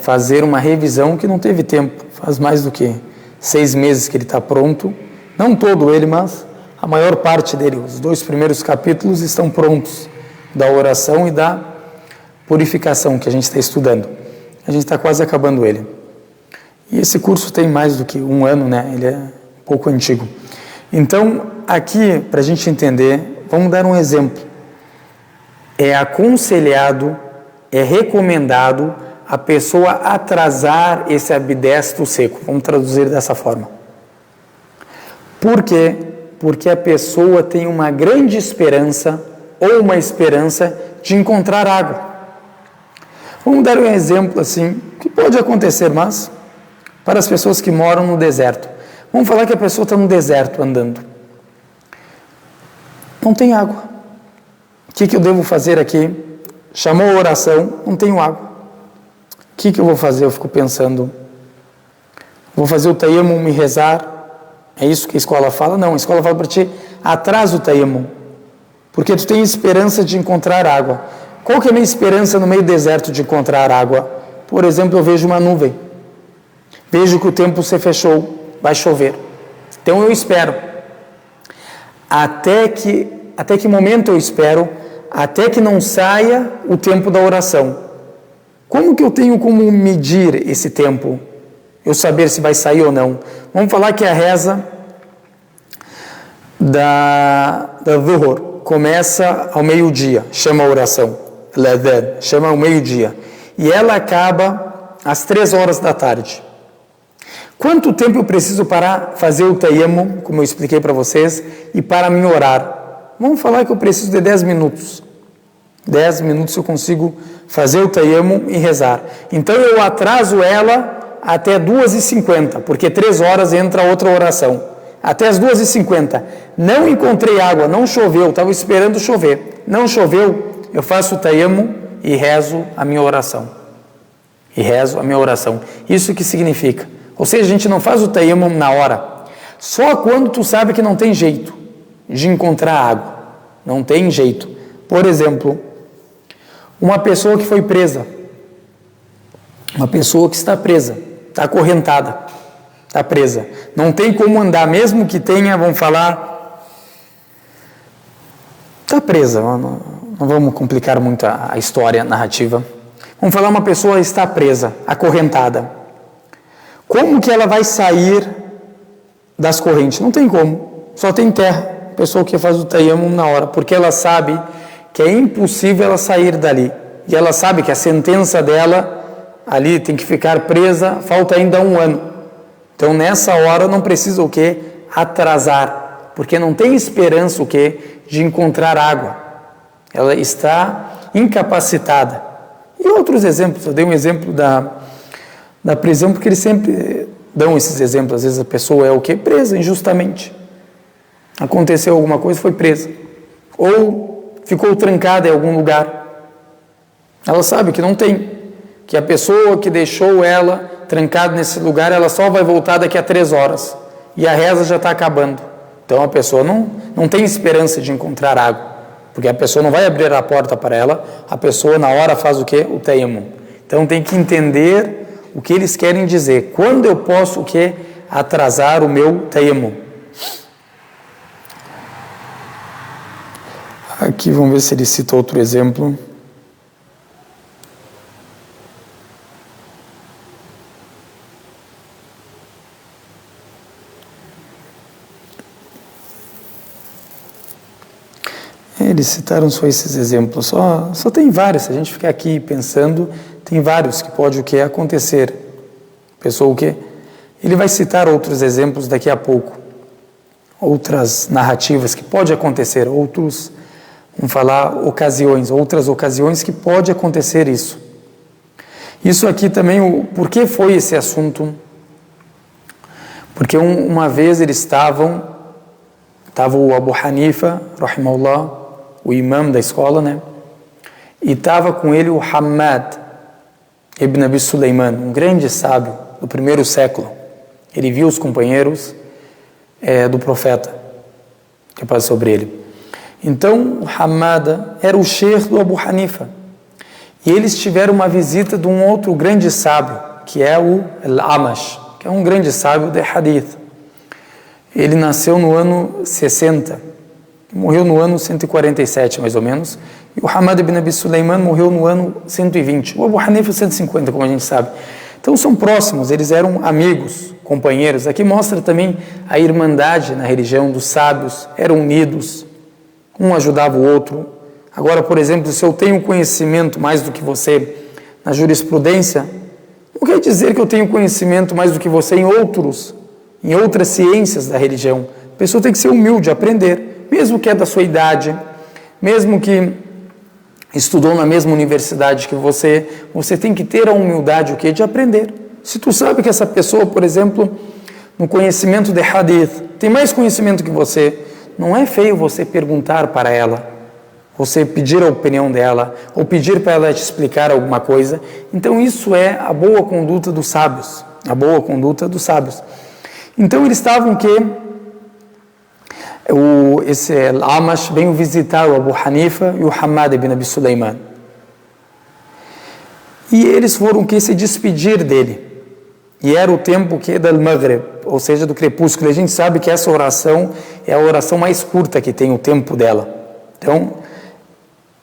fazer uma revisão que não teve tempo, faz mais do que 6 meses que ele está pronto, não todo ele, mas a maior parte dele, os 2 primeiros capítulos estão prontos, da oração e da purificação que a gente está estudando. A gente está quase acabando ele. E esse curso tem mais do que 1 ano, né? Ele é um pouco antigo. Então, aqui, para a gente entender, vamos dar um exemplo. É aconselhado, é recomendado a pessoa atrasar esse abdestro seco. Vamos traduzir dessa forma. Por quê? Porque a pessoa tem uma grande esperança, ou uma esperança, de encontrar água. Vamos dar um exemplo assim, que pode acontecer, mas para as pessoas que moram no deserto. Vamos falar que a pessoa está no deserto andando. Não tem água. O que eu devo fazer aqui? chamou a oração, não tenho água. O que eu vou fazer? Eu fico pensando, vou fazer o tayammum e rezar? É isso que a escola fala? Não, a escola fala para ti, atrasa o tayammum, porque tu tem esperança de encontrar água. Qual que é a minha esperança no meio do deserto de encontrar água? Por exemplo, eu vejo uma nuvem, vejo que o tempo se fechou, vai chover. Então eu espero. Até que momento eu espero? Até que não saia o tempo da oração. Como que eu tenho como medir esse tempo? Eu saber se vai sair ou não. Vamos falar que a reza da Dhuhr começa ao meio-dia, chama a oração, chama ao meio-dia, e ela acaba às 3 horas da tarde. Quanto tempo eu preciso para fazer o tayammum, como eu expliquei para vocês, e para me orar? Vamos falar que eu preciso de 10 minutos. 10 minutos eu consigo fazer o tayammum e rezar. Então eu atraso ela até 2h50, porque 3 horas entra outra oração. Até as 2h50. Não encontrei água, não choveu, estava esperando chover. Não choveu, eu faço o tayammum e rezo a minha oração. Isso que significa? Ou seja, a gente não faz o tayammum na hora. Só quando tu sabe que não tem jeito de encontrar água. Não tem jeito. Por exemplo, uma pessoa que foi presa. Uma pessoa que está presa. Está acorrentada, está presa, não tem como andar, mesmo que tenha, vamos falar, está presa, não vamos complicar muito a história, a narrativa. Vamos falar, uma pessoa está presa, acorrentada. Como que ela vai sair das correntes? Não tem como, só tem terra. A pessoa que faz o tayammum na hora, porque ela sabe que é impossível ela sair dali, e ela sabe que a sentença dela ali tem que ficar presa, falta ainda 1 ano. Então nessa hora não precisa o quê? Atrasar, porque não tem esperança o quê? De encontrar água. Ela está incapacitada. E outros exemplos, eu dei um exemplo da prisão, porque eles sempre dão esses exemplos. Às vezes a pessoa é o quê? Presa injustamente. Aconteceu alguma coisa, foi presa. Ou ficou trancada em algum lugar. Ela sabe que não tem. Que a pessoa que deixou ela trancada nesse lugar, ela só vai voltar daqui a 3 horas. E a reza já está acabando. Então a pessoa não tem esperança de encontrar água. Porque a pessoa não vai abrir a porta para ela, a pessoa na hora faz o quê? O tayammum. Então tem que entender o que eles querem dizer. Quando eu posso o quê? Atrasar o meu tayammum. Aqui vamos ver se ele cita outro exemplo. Eles citaram só esses exemplos, só tem vários, se a gente ficar aqui pensando, tem vários que pode o que acontecer. Pessoa o que? Ele vai citar outros exemplos daqui a pouco, outras narrativas que pode acontecer, vamos falar outras ocasiões que pode acontecer isso. Isso aqui também, por que foi esse assunto? Porque uma vez eles estava o Abu Hanifa, rahimahullah, o imam da escola, né? E estava com ele o Hammad ibn Abi Sulaiman, um grande sábio do 1º século. Ele viu os companheiros do profeta, que passa sobre ele. Então, o Hammad era o sheikh do Abu Hanifa. E eles tiveram uma visita de um outro grande sábio, que é o Al-Amash, que é um grande sábio de Hadith. Ele nasceu no ano 60, morreu no ano 147, mais ou menos, e o Hammad ibn Abi Sulaiman morreu no ano 120, o Abu Hanifa 150, como a gente sabe. Então são próximos, eles eram amigos, companheiros. Aqui mostra também a irmandade na religião dos sábios, eram unidos, um ajudava o outro. Agora, por exemplo, se eu tenho conhecimento mais do que você na jurisprudência, não quer dizer que eu tenho conhecimento mais do que você em outras ciências da religião. A pessoa tem que ser humilde, aprender, mesmo que é da sua idade, mesmo que estudou na mesma universidade que você tem que ter a humildade o quê? De aprender. Se tu sabe que essa pessoa, por exemplo, no conhecimento de hadith, tem mais conhecimento que você, não é feio você perguntar para ela. você pedir a opinião dela, ou pedir para ela te explicar alguma coisa. Então isso é a boa conduta dos sábios, a boa conduta dos sábios. Então eles estavam esse Amash veio visitar o Abu Hanifa e o Hammad ibn Abi Sulaiman. E eles foram se despedir dele. E era o tempo del Maghrib, ou seja, do crepúsculo. A gente sabe que essa oração é a oração mais curta que tem o tempo dela. Então,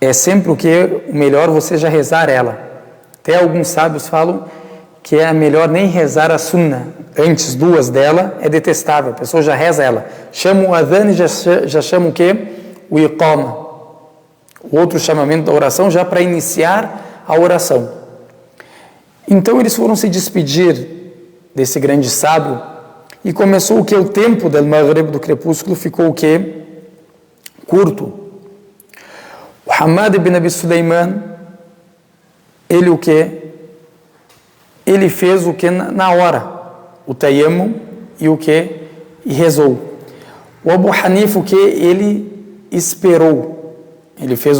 é sempre o melhor você já rezar ela. Até alguns sábios falam que é melhor nem rezar a sunnah. Antes, 2 dela é detestável, a pessoa já reza ela. Chama o adhan e já chama o quê? O iqama. O outro chamamento da oração já para iniciar a oração. Então eles foram se despedir desse grande sábio e começou o tempo del Maghrib, do crepúsculo, ficou curto. O Hammad ibn Abi Sulaiman, ele ele fez na hora, o tayammum e e rezou. O Abu Hanifa ele esperou, ele fez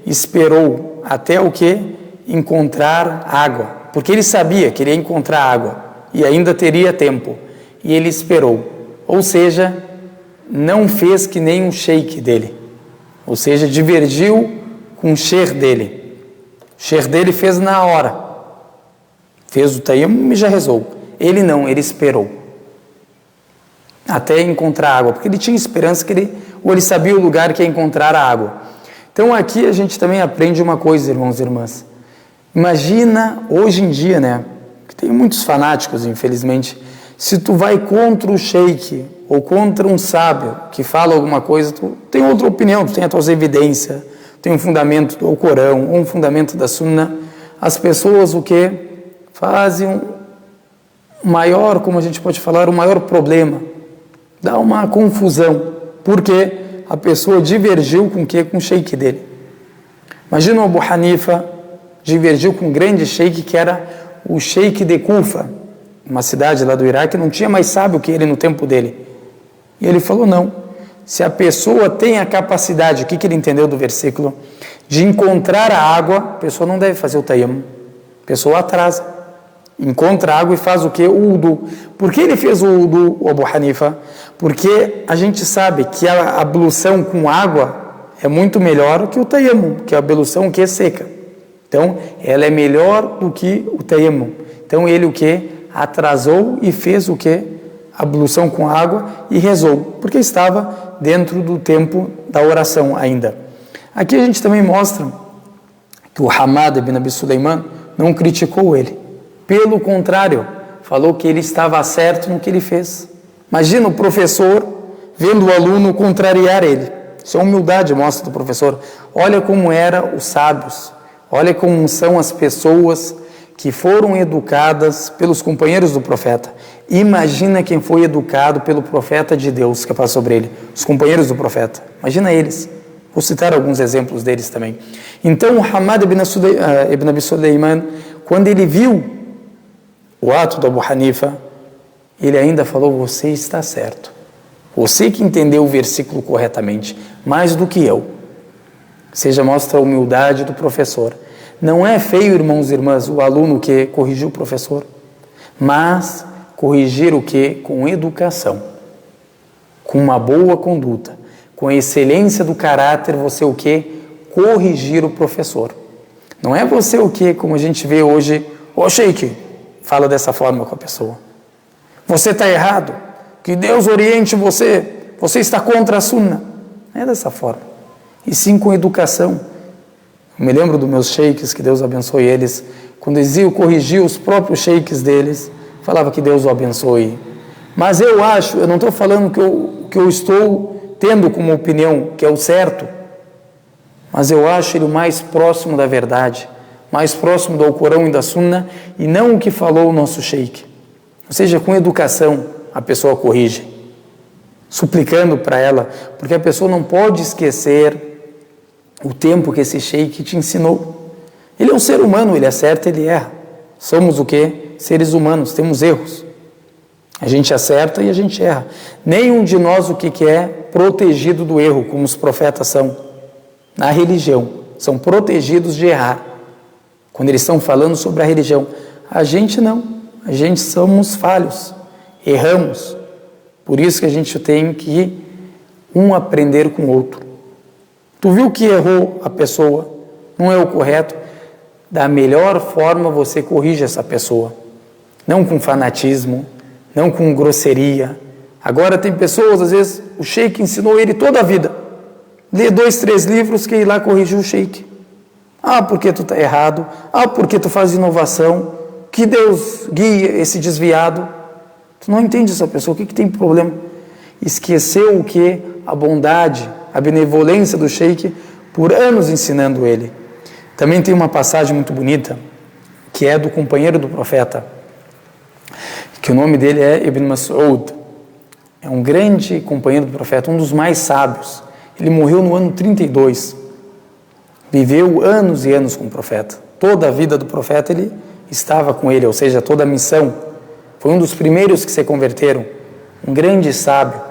esperou até encontrar água, porque ele sabia que ele ia encontrar água e ainda teria tempo, e ele esperou, ou seja, não fez que nem um sheik dele, ou seja, divergiu com o sheikh dele. O sheikh dele fez na hora, fez o tayammum e já rezou. Ele não, ele esperou até encontrar água, porque ele tinha esperança ou ele sabia o lugar que ia encontrar a água. Então aqui a gente também aprende uma coisa, irmãos e irmãs. Imagina hoje em dia, que tem muitos fanáticos, infelizmente, se tu vai contra o sheik ou contra um sábio que fala alguma coisa, tu tem outra opinião, tu tem as tuas evidências, tem um fundamento do Corão ou um fundamento da Sunnah, as pessoas fazem maior, como a gente pode falar, o maior problema, dá uma confusão, porque a pessoa divergiu com o sheik dele. Imagina o Abu Hanifa divergiu com um grande sheik que era o sheik de Kufa, uma cidade lá do Iraque, não tinha mais sábio que ele no tempo dele. E ele falou, não, se a pessoa tem a capacidade, o que ele entendeu do versículo, de encontrar a água, a pessoa não deve fazer o tayammum, a pessoa atrasa, encontra a água e faz o udu. Por que ele fez o udu, o Abu Hanifa? Porque a gente sabe que a ablução com água é muito melhor que o tayammum, que é a ablução que é seca. Então, ela é melhor do que o tayammum. Então, ele atrasou e fez a ablução com água e rezou, porque estava dentro do tempo da oração ainda. Aqui a gente também mostra que o Hammad ibn Abi Sulaiman não criticou ele. Pelo contrário, falou que ele estava certo no que ele fez. Imagina o professor vendo o aluno contrariar ele. Isso é humildade, mostra do professor. Olha como eram os sábios. Olha como são as pessoas que foram educadas pelos companheiros do profeta. Imagina quem foi educado pelo profeta de Deus que passou sobre ele, os companheiros do profeta. Imagina eles. Vou citar alguns exemplos deles também. Então, o Hammad ibn Abi Sulaiman, quando ele viu o ato do Abu Hanifa, ele ainda falou, você está certo. Você que entendeu o versículo corretamente, mais do que eu. Seja, mostra a humildade do professor. Não é feio, irmãos e irmãs, o aluno que corrigiu o professor, mas corrigir com educação, com uma boa conduta, com a excelência do caráter, você corrigir o professor. Não é você como a gente vê hoje, sheik, fala dessa forma com a pessoa. Você está errado, que Deus oriente você, você está contra a Sunnah. Não é dessa forma. E sim com educação. Eu me lembro dos meus sheiks, que Deus abençoe eles, quando eles iam corrigir os próprios sheiks deles, falava que Deus o abençoe. Mas eu não estou falando que eu estou tendo como opinião que é o certo, mas eu acho ele o mais próximo da verdade, mais próximo do Alcorão e da Sunnah, e não o que falou o nosso sheik. Ou seja, com educação a pessoa corrige, suplicando para ela, porque a pessoa não pode esquecer o tempo que esse sheik te ensinou. Ele é um ser humano, ele acerta, ele erra. Somos seres humanos, temos erros. A gente acerta e a gente erra. Nenhum de nós é protegido do erro, como os profetas são. na religião, são protegidos de errar. Quando eles estão falando sobre a religião, a gente não, a gente somos falhos, erramos. Por isso que a gente tem que um aprender com o outro. Tu viu que errou a pessoa, não é o correto? Da melhor forma você corrige essa pessoa. Não com fanatismo, não com grosseria. Agora tem pessoas, às vezes, o sheik ensinou ele toda a vida. Lê 2, 3 livros que ir lá corrigir o sheik. Ah, porque tu está errado. Ah, porque tu faz inovação. Que Deus guia esse desviado. Tu não entende essa pessoa, o que tem problema? Esqueceu o que? A bondade, a benevolência do sheik, por anos ensinando ele. Também tem uma passagem muito bonita, que é do companheiro do profeta, que o nome dele é Ibn Mas'ud. É um grande companheiro do profeta, um dos mais sábios. Ele morreu no ano 32. Viveu anos e anos com o profeta. Toda a vida do profeta ele estava com ele, ou seja, toda a missão. Foi um dos primeiros que se converteram. Um grande sábio.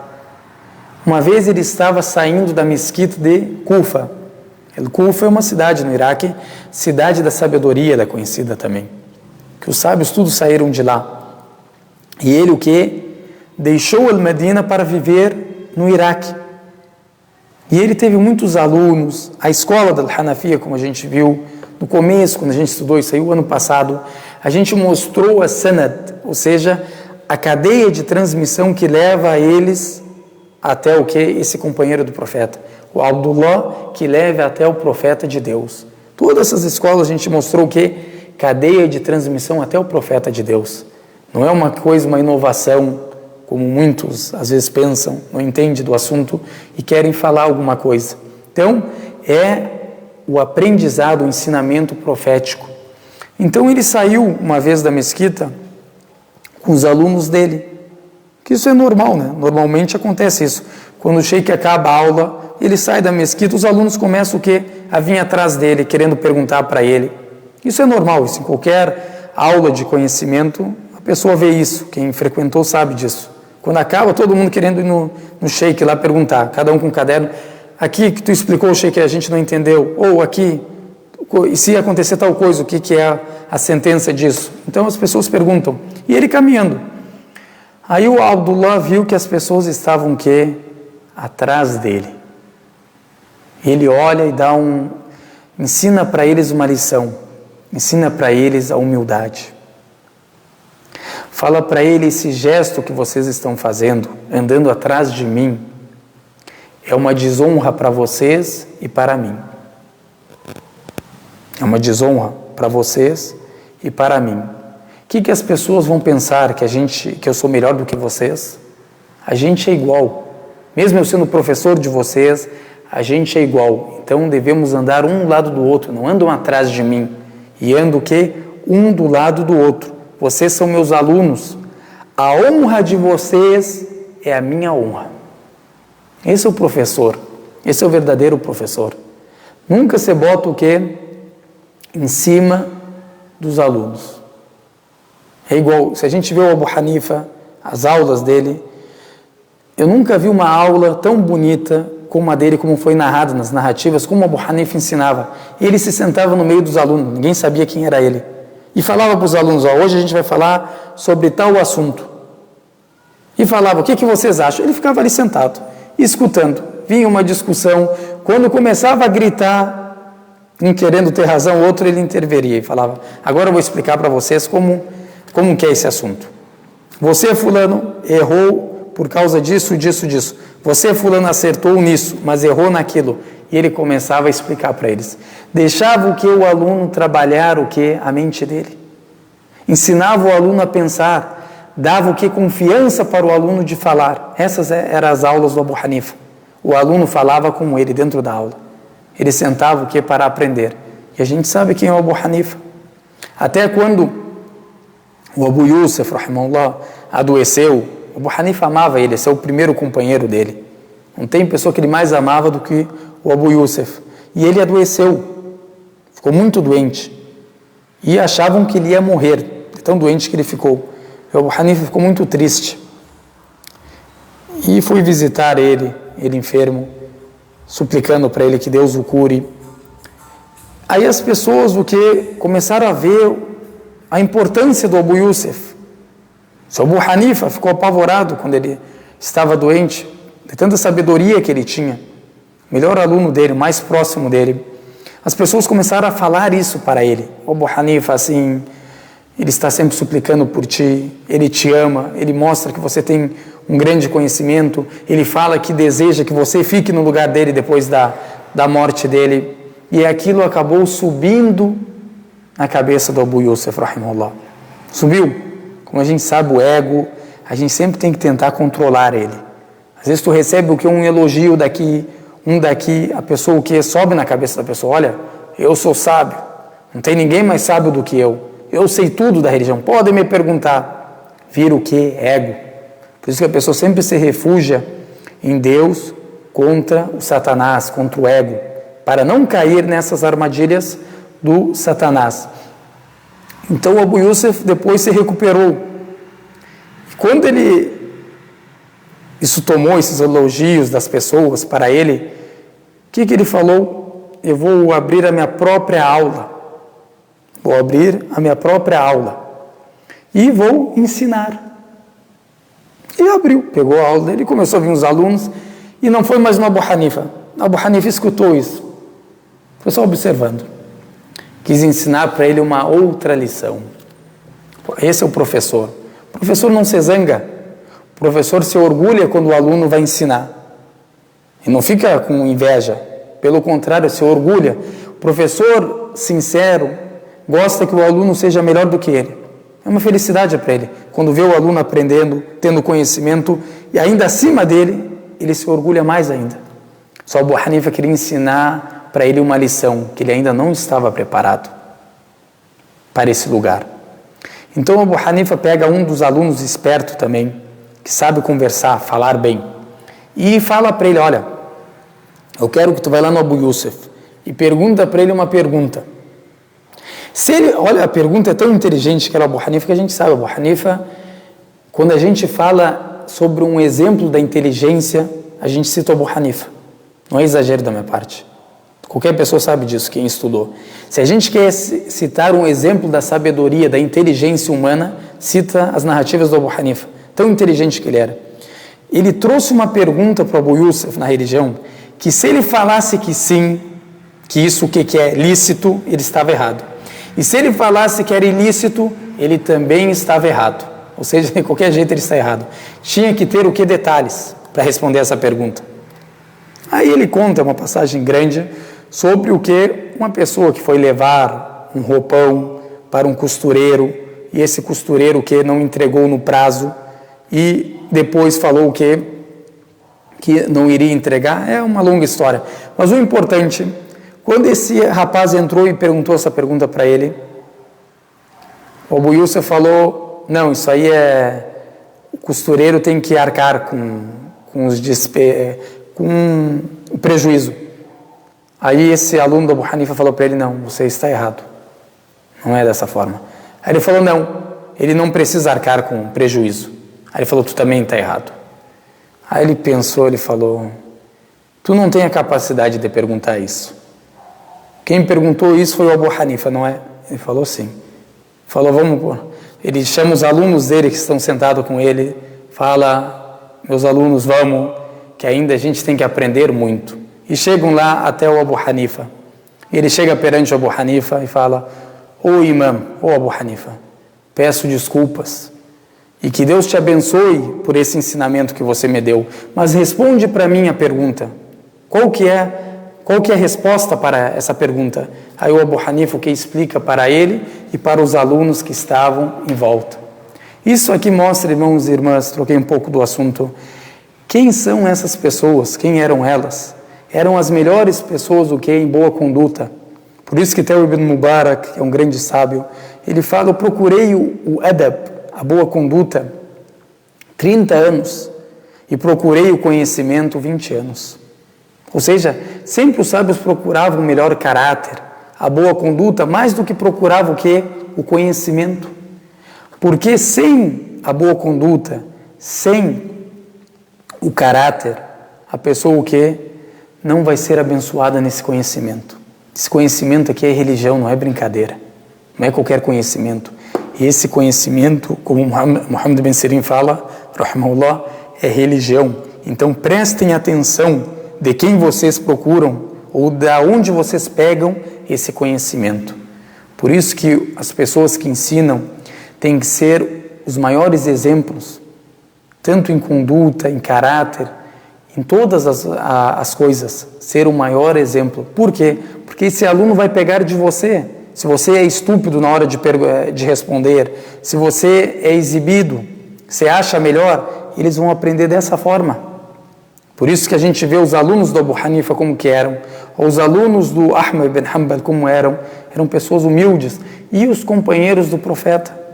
Uma vez ele estava saindo da mesquita de Kufa. Kufa é uma cidade no Iraque, cidade da sabedoria, ela é conhecida também. Que os sábios todos saíram de lá. E ele o que? Deixou Al-Medina para viver no Iraque. E ele teve muitos alunos. A escola da Hanafiya, como a gente viu no começo, quando a gente estudou isso aí, o ano passado, a gente mostrou a sanad, ou seja, a cadeia de transmissão que leva a eles até o que? Esse companheiro do profeta. O Abdullah, que leva até o profeta de Deus. Todas essas escolas a gente mostrou o que? Cadeia de transmissão até o profeta de Deus. Não é uma coisa, uma inovação, como muitos às vezes pensam, não entendem do assunto e querem falar alguma coisa. Então, é o aprendizado, o ensinamento profético. Então, ele saiu uma vez da mesquita com os alunos dele. Que isso é normal, né? Normalmente acontece isso. Quando o sheik acaba a aula, ele sai da mesquita, os alunos começam o quê? A vir atrás dele, querendo perguntar para ele. Isso é normal, isso em qualquer aula de conhecimento, a pessoa vê isso. Quem frequentou sabe disso. Quando acaba, todo mundo querendo ir no sheik lá perguntar, cada um com um caderno. Aqui que tu explicou o sheik, a gente não entendeu. Ou aqui, e se acontecer tal coisa, o que é a sentença disso? Então as pessoas perguntam. E ele caminhando. Aí o Abdullah viu que as pessoas estavam o quê? Atrás dele. Ele olha e ensina para eles uma lição. Ensina para eles a humildade. Fala para ele, esse gesto que vocês estão fazendo, andando atrás de mim, é uma desonra para vocês e para mim. É uma desonra para vocês e para mim. O que as pessoas vão pensar? Que eu sou melhor do que vocês? A gente é igual. Mesmo eu sendo professor de vocês, a gente é igual. Então devemos andar um lado do outro, não andam atrás de mim. E ando o quê? Um do lado do outro. Vocês são meus alunos. A honra de vocês é a minha honra. Esse é o professor. Esse é o verdadeiro professor. Nunca se bota o quê? Em cima dos alunos. É igual, se a gente vê o Abu Hanifa, as aulas dele, eu nunca vi uma aula tão bonita como a dele, como foi narrada nas narrativas, como o Abu Hanifa ensinava. Ele se sentava no meio dos alunos, ninguém sabia quem era ele. E falava para os alunos, hoje a gente vai falar sobre tal assunto. E falava, o que vocês acham? Ele ficava ali sentado, escutando. Vinha uma discussão, quando começava a gritar, um querendo ter razão, o outro ele interveria e falava, agora eu vou explicar para vocês como que é esse assunto. Você, fulano, errou por causa disso, disso, disso. Você, fulano, acertou nisso, mas errou naquilo. E ele começava a explicar para eles. Deixava o aluno trabalhar a mente dele. Ensinava o aluno a pensar. Dava confiança para o aluno de falar. Essas eram as aulas do Abu Hanifa. O aluno falava com ele dentro da aula. Ele sentava para aprender. E a gente sabe quem é o Abu Hanifa. Até quando o Abu Yusuf, rahimahullah, adoeceu, o Abu Hanifa amava ele, esse é o primeiro companheiro dele. Não tem pessoa que ele mais amava do que o Abu Yusuf. E ele adoeceu, ficou muito doente. E achavam que ele ia morrer, tão doente que ele ficou. O Abu Hanifa ficou muito triste. E fui visitar ele enfermo. suplicando para ele que Deus o cure. Aí as pessoas começaram a ver a importância do Abu Yusuf. O Abu Hanifa ficou apavorado quando ele estava doente, de tanta sabedoria que ele tinha, melhor aluno dele, mais próximo dele. As pessoas começaram a falar isso para ele. O Abu Hanifa, assim, ele está sempre suplicando por ti, ele te ama, ele mostra que você tem um grande conhecimento, ele fala que deseja que você fique no lugar dele depois da morte dele. E aquilo acabou subindo na cabeça do Abu Yusuf, rahimahullah. Subiu. Como a gente sabe, o ego, a gente sempre tem que tentar controlar ele. Às vezes tu recebe um elogio daqui, a pessoa sobe na cabeça da pessoa. Olha, eu sou sábio, não tem ninguém mais sábio do que eu sei tudo da religião, podem me perguntar. Vira o que? Ego. Por isso que a pessoa sempre se refugia em Deus contra o Satanás, contra o ego, para não cair nessas armadilhas do Satanás. Então o Abu Yusuf depois se recuperou. E quando isso tomou esses elogios das pessoas para ele, o que ele falou? Eu vou abrir a minha própria aula. Vou abrir a minha própria aula e vou ensinar. E abriu, pegou a aula dele, começou a vir os alunos, e não foi mais no Abu Hanifa. Abu Hanifa escutou isso, foi só observando. Quis ensinar para ele uma outra lição. Esse é o professor. O professor não se zanga, o professor se orgulha quando o aluno vai ensinar. E não fica com inveja, pelo contrário, se orgulha. O professor sincero gosta que o aluno seja melhor do que ele. É uma felicidade para ele. Quando vê o aluno aprendendo, tendo conhecimento, e ainda acima dele, ele se orgulha mais ainda. Só Abu Hanifa queria ensinar para ele uma lição, que ele ainda não estava preparado para esse lugar. Então Abu Hanifa pega um dos alunos esperto também, que sabe conversar, falar bem, e fala para ele, olha, eu quero que tu vá lá no Abu Yusuf e pergunta para ele uma pergunta. Olha, a pergunta é tão inteligente que era Abu Hanifa, que a gente sabe, Abu Hanifa, quando a gente fala sobre um exemplo da inteligência, a gente cita Abu Hanifa. Não é exagero da minha parte. Qualquer pessoa sabe disso, quem estudou. Se a gente quer citar um exemplo da sabedoria, da inteligência humana, cita as narrativas do Abu Hanifa. Tão inteligente que ele era. Ele trouxe uma pergunta para Abu Yusuf na religião, que se ele falasse que sim, que isso que é lícito, ele estava errado. E se ele falasse que era ilícito, ele também estava errado. Ou seja, de qualquer jeito ele está errado. Tinha que ter detalhes para responder essa pergunta. Aí ele conta uma passagem grande sobre uma pessoa que foi levar um roupão para um costureiro, e esse costureiro que não entregou no prazo, e depois falou que não iria entregar. É uma longa história. Mas o importante, quando esse rapaz entrou e perguntou essa pergunta para ele, o Abu Yusuf falou, não, isso aí o costureiro tem que arcar com o prejuízo. Aí esse aluno do Abu Hanifa falou para ele, não, você está errado, não é dessa forma. Aí ele falou, não, ele não precisa arcar com prejuízo. Aí ele falou, tu também está errado. Aí ele pensou, ele falou, tu não tem a capacidade de perguntar isso. Quem perguntou isso foi o Abu Hanifa, não é? Ele falou sim. Falou, ele chama os alunos dele que estão sentados com ele, fala, meus alunos, vamos, que ainda a gente tem que aprender muito. E chegam lá até o Abu Hanifa. Ele chega perante o Abu Hanifa e fala, ô imam, ô Abu Hanifa, peço desculpas e que Deus te abençoe por esse ensinamento que você me deu, mas responde para mim a pergunta. Qual que é a resposta para essa pergunta? Aí o Abu Hanifa que explica para ele e para os alunos que estavam em volta. Isso aqui mostra, irmãos e irmãs, troquei um pouco do assunto, quem são essas pessoas, quem eram elas? Eram as melhores pessoas em boa conduta. Por isso que até o Ibn Mubarak, que é um grande sábio, ele fala, eu procurei o adab, a boa conduta, 30 anos, e procurei o conhecimento 20 anos. Ou seja, sempre os sábios procuravam o melhor caráter, a boa conduta, mais do que procuravam o conhecimento. Porque sem a boa conduta, sem o caráter, a pessoa não vai ser abençoada nesse conhecimento. Esse conhecimento aqui é religião, não é brincadeira. Não é qualquer conhecimento. E esse conhecimento, como Muhammad bin Sirin fala, rahimahullah, é religião. Então prestem atenção de quem vocês procuram ou de onde vocês pegam esse conhecimento. Por isso que as pessoas que ensinam têm que ser os maiores exemplos, tanto em conduta, em caráter, em todas as coisas, ser o maior exemplo. Por quê? Porque esse aluno vai pegar de você. Se você é estúpido na hora de responder, se você é exibido, se acha melhor, eles vão aprender dessa forma. Por isso que a gente vê os alunos do Abu Hanifa como que eram, ou os alunos do Ahmad bin Hanbal como eram pessoas humildes. E os companheiros do profeta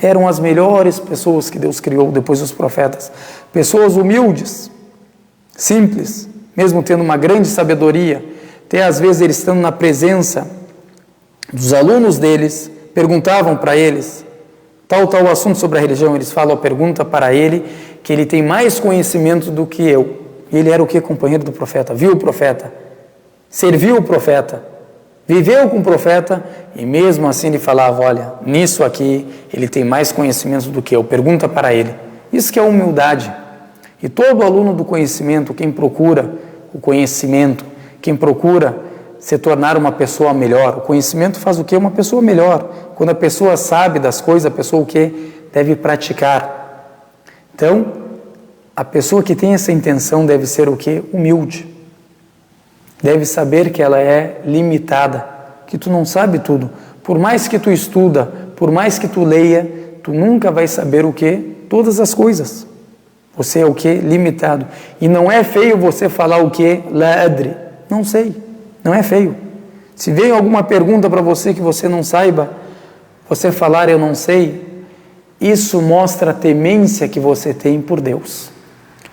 eram as melhores pessoas que Deus criou depois dos profetas. Pessoas humildes, simples, mesmo tendo uma grande sabedoria. Até às vezes eles estando na presença dos alunos deles, perguntavam para eles tal assunto sobre a religião, eles falam a pergunta para ele, que ele tem mais conhecimento do que eu. E ele era o que? Companheiro do profeta, viu o profeta, serviu o profeta, viveu com o profeta, e mesmo assim ele falava, olha, nisso aqui ele tem mais conhecimento do que eu, pergunta para ele. Isso que é humildade. E todo aluno do conhecimento, quem procura o conhecimento, quem procura se tornar uma pessoa melhor, o conhecimento faz o quê? Uma pessoa melhor. Quando a pessoa sabe das coisas, a pessoa o quê? Deve praticar. Então, a pessoa que tem essa intenção deve ser o quê? Humilde. Deve saber que ela é limitada, que tu não sabe tudo. Por mais que tu estuda, por mais que tu leia, tu nunca vai saber o quê? Todas as coisas. Você é o quê? Limitado. E não é feio você falar o quê? La adri. Não sei. Não é feio. Se vem alguma pergunta para você que você não saiba, você falar eu não sei, isso mostra a temência que você tem por Deus,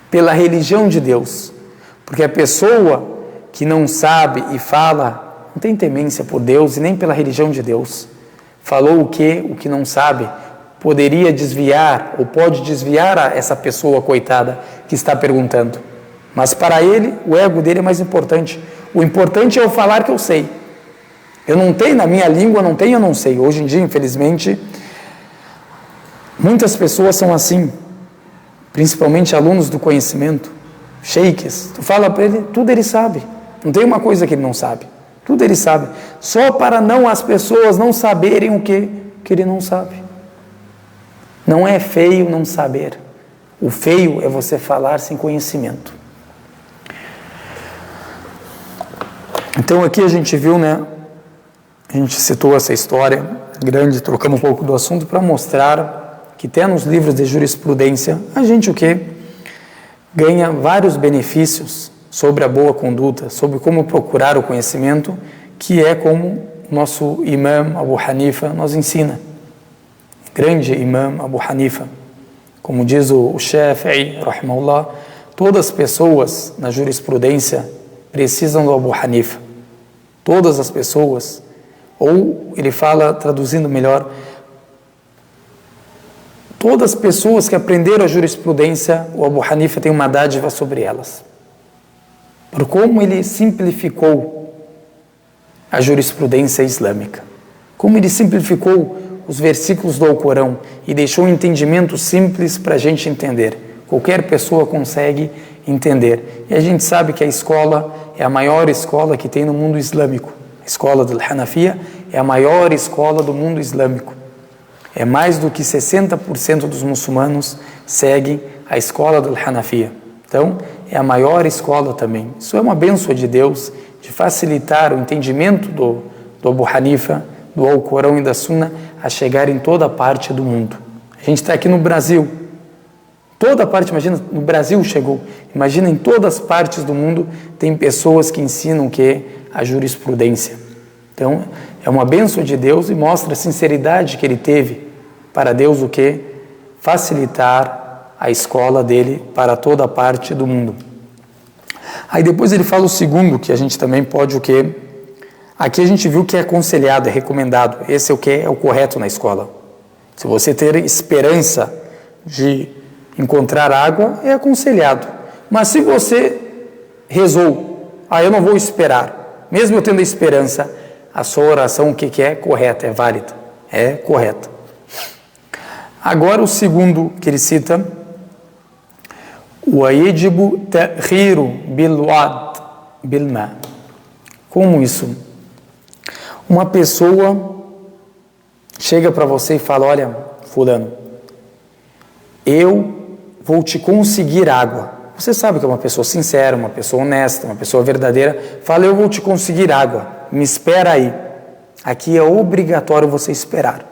pela religião de Deus. Porque a pessoa que não sabe e fala, não tem temência por Deus e nem pela religião de Deus. Falou o que não sabe, poderia desviar ou pode desviar essa pessoa coitada que está perguntando. Mas para ele, o ego dele é mais importante. O importante é eu falar que eu sei. Eu não tenho na minha língua, não tenho, eu não sei. Hoje em dia, infelizmente, muitas pessoas são assim, principalmente alunos do conhecimento, sheikhs. Tu fala para ele, tudo ele sabe. Não tem uma coisa que ele não sabe. Tudo ele sabe. Só para as pessoas não saberem o que ele não sabe. Não é feio não saber. O feio é você falar sem conhecimento. Então aqui a gente viu, a gente citou essa história grande, trocamos um pouco do assunto para mostrar que até nos livros de jurisprudência a gente ganha vários benefícios sobre a boa conduta, sobre como procurar o conhecimento, que é como o nosso imam Abu Hanifa nos ensina. Grande imam Abu Hanifa, como diz o Shafi'i, rahimahullah, todas as pessoas na jurisprudência precisam do Abu Hanifa. Todas as pessoas, ou ele fala, traduzindo melhor, todas as pessoas que aprenderam a jurisprudência, o Abu Hanifa tem uma dádiva sobre elas. Por como ele simplificou a jurisprudência islâmica. Como ele simplificou os versículos do Alcorão e deixou um entendimento simples para a gente entender. Qualquer pessoa consegue entender. E a gente sabe que a escola é a maior escola que tem no mundo islâmico. A escola do Hanafiya é a maior escola do mundo islâmico. É mais do que 60% dos muçulmanos seguem a escola do Hanafiya. Então, é a maior escola também. Isso é uma bênção de Deus, de facilitar o entendimento do Abu Hanifa, do Alcorão e da Sunna, a chegar em toda parte do mundo. A gente está aqui no Brasil. Toda parte, imagina, no Brasil chegou. Imagina, em todas as partes do mundo tem pessoas que ensinam a jurisprudência. Então, é uma bênção de Deus e mostra a sinceridade que ele teve para Deus facilitar a escola dele para toda parte do mundo. Aí depois ele fala o segundo, que a gente também pode Aqui a gente viu que é aconselhado, é recomendado. Esse é o correto na escola. Se você ter esperança de encontrar água, é aconselhado. Mas se você rezou, eu não vou esperar, mesmo eu tendo esperança, a sua oração o que é? Correta, é válida, é correta. Agora o segundo que ele cita, وَيَجِبُ تَأْخِيرُ بِالْوَعْدِ بِالْمَاءِ. Como isso? Uma pessoa chega para você e fala, olha, fulano, eu vou te conseguir água. Você sabe que é uma pessoa sincera, uma pessoa honesta, uma pessoa verdadeira. Fala, eu vou te conseguir água, me espera aí. Aqui é obrigatório você esperar.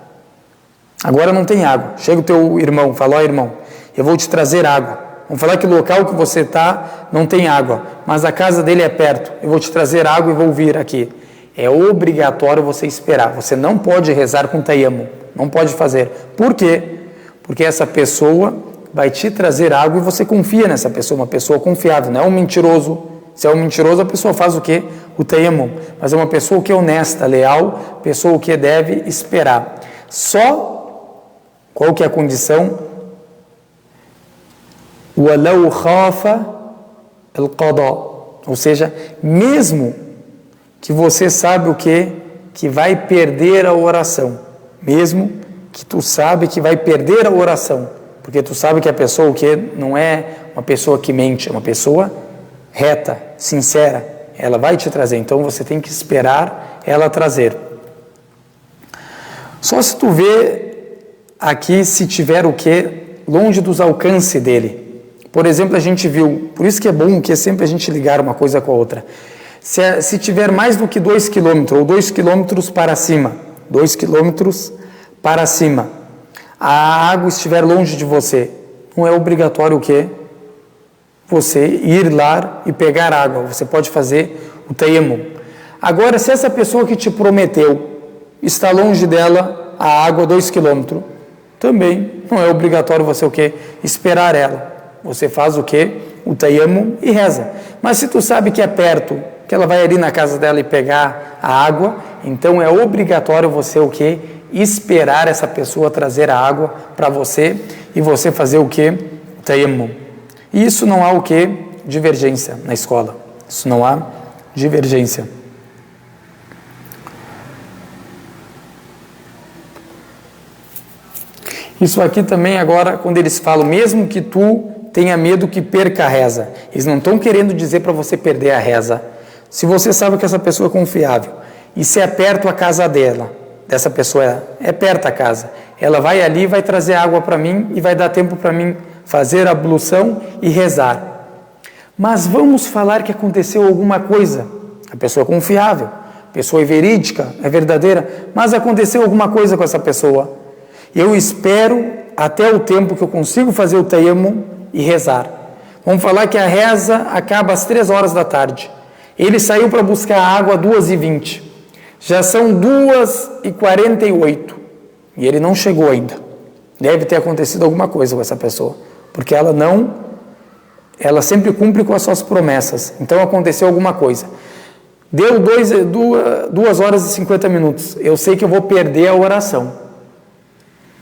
Agora não tem água. Chega o teu irmão, fala, irmão, eu vou te trazer água. Vamos falar que o local que você está não tem água, mas a casa dele é perto. Eu vou te trazer água e vou vir aqui. É obrigatório você esperar. Você não pode rezar com tayammum. Não pode fazer. Por quê? Porque essa pessoa vai te trazer água e você confia nessa pessoa, uma pessoa confiável, não é um mentiroso. Se é um mentiroso, a pessoa faz o quê? O tayammum. Mas é uma pessoa que é honesta, leal, pessoa que deve esperar. Só, qual que é a condição? وَلَوْ خَافَ الْقَضَاء. Ou seja, mesmo que você sabe o quê? Que vai perder a oração. Mesmo que tu sabe que vai perder a oração. Porque tu sabe que a pessoa o quê? Não é uma pessoa que mente, é uma pessoa reta, sincera. Ela vai te trazer. Então você tem que esperar ela trazer. Só se tu vê aqui se tiver o quê? Longe dos alcances dele. Por exemplo, a gente viu, por isso que é bom que é sempre a gente ligar uma coisa com a outra. Se tiver mais do que 2 km ou 2 km para cima, 2 km para cima, a água estiver longe de você, não é obrigatório o quê? Você ir lá e pegar água. Você pode fazer o tayammum. Agora, se essa pessoa que te prometeu está longe dela a água 2 km, também não é obrigatório você o quê? Esperar ela. Você faz o quê? O tayammum e reza. Mas se tu sabe que é perto, que ela vai ali na casa dela e pegar a água, então é obrigatório você o quê? Esperar essa pessoa trazer a água para você e você fazer o quê? O tayammum. E isso não há o quê? Divergência na escola. Isso não há divergência. Isso aqui também agora, quando eles falam, mesmo que tu tenha medo que perca a reza. Eles não estão querendo dizer para você perder a reza. Se você sabe que essa pessoa é confiável, e se é perto a casa dela, dessa pessoa é perto a casa, ela vai ali, vai trazer água para mim e vai dar tempo para mim fazer a ablução e rezar. Mas vamos falar que aconteceu alguma coisa. A pessoa é confiável, a pessoa é verídica, é verdadeira, mas aconteceu alguma coisa com essa pessoa. Eu espero até o tempo que eu consigo fazer o tayammum e rezar. Vamos falar que a reza acaba às 3 horas da tarde. Ele saiu para buscar água às 2h20. Já são 2h48 e ele não chegou ainda. Deve ter acontecido alguma coisa com essa pessoa, porque ela sempre cumpre com as suas promessas. Então aconteceu alguma coisa. Deu 2 horas e 50 minutos. Eu sei que eu vou perder a oração.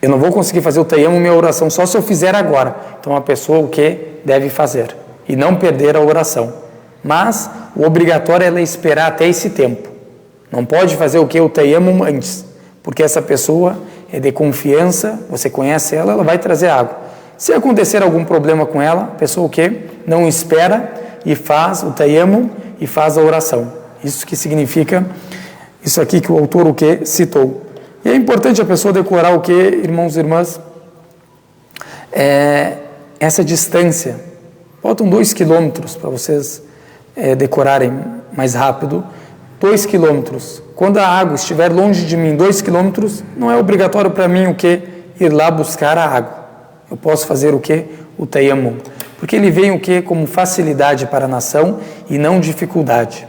Eu não vou conseguir fazer o tayammum, minha oração, só se eu fizer agora. Então a pessoa o que deve fazer? E não perder a oração. Mas o obrigatório é esperar até esse tempo. Não pode fazer o que? O tayammum antes. Porque essa pessoa é de confiança, você conhece ela, ela vai trazer água. Se acontecer algum problema com ela, a pessoa o que? Não espera e faz o tayammum e faz a oração. Isso que significa, isso aqui que o autor o que citou. E é importante a pessoa decorar o que, irmãos e irmãs? Essa distância. Faltam 2 quilômetros para vocês decorarem mais rápido. 2 quilômetros. Quando a água estiver longe de mim, 2 quilômetros, não é obrigatório para mim o que? Ir lá buscar a água. Eu posso fazer o que? O tayammum. Porque ele vem o que? Como facilidade para a nação e não dificuldade.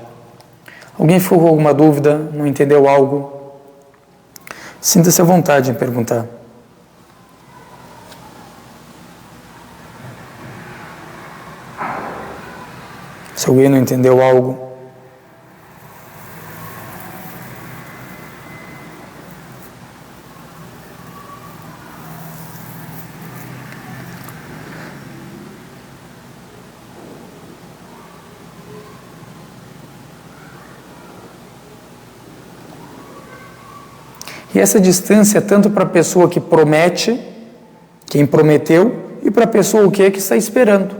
Alguém ficou com alguma dúvida? Não entendeu algo? Sinta-se à vontade em perguntar. Se alguém não entendeu algo. E essa distância é tanto para a pessoa que promete, quem prometeu, e para a pessoa o que está esperando.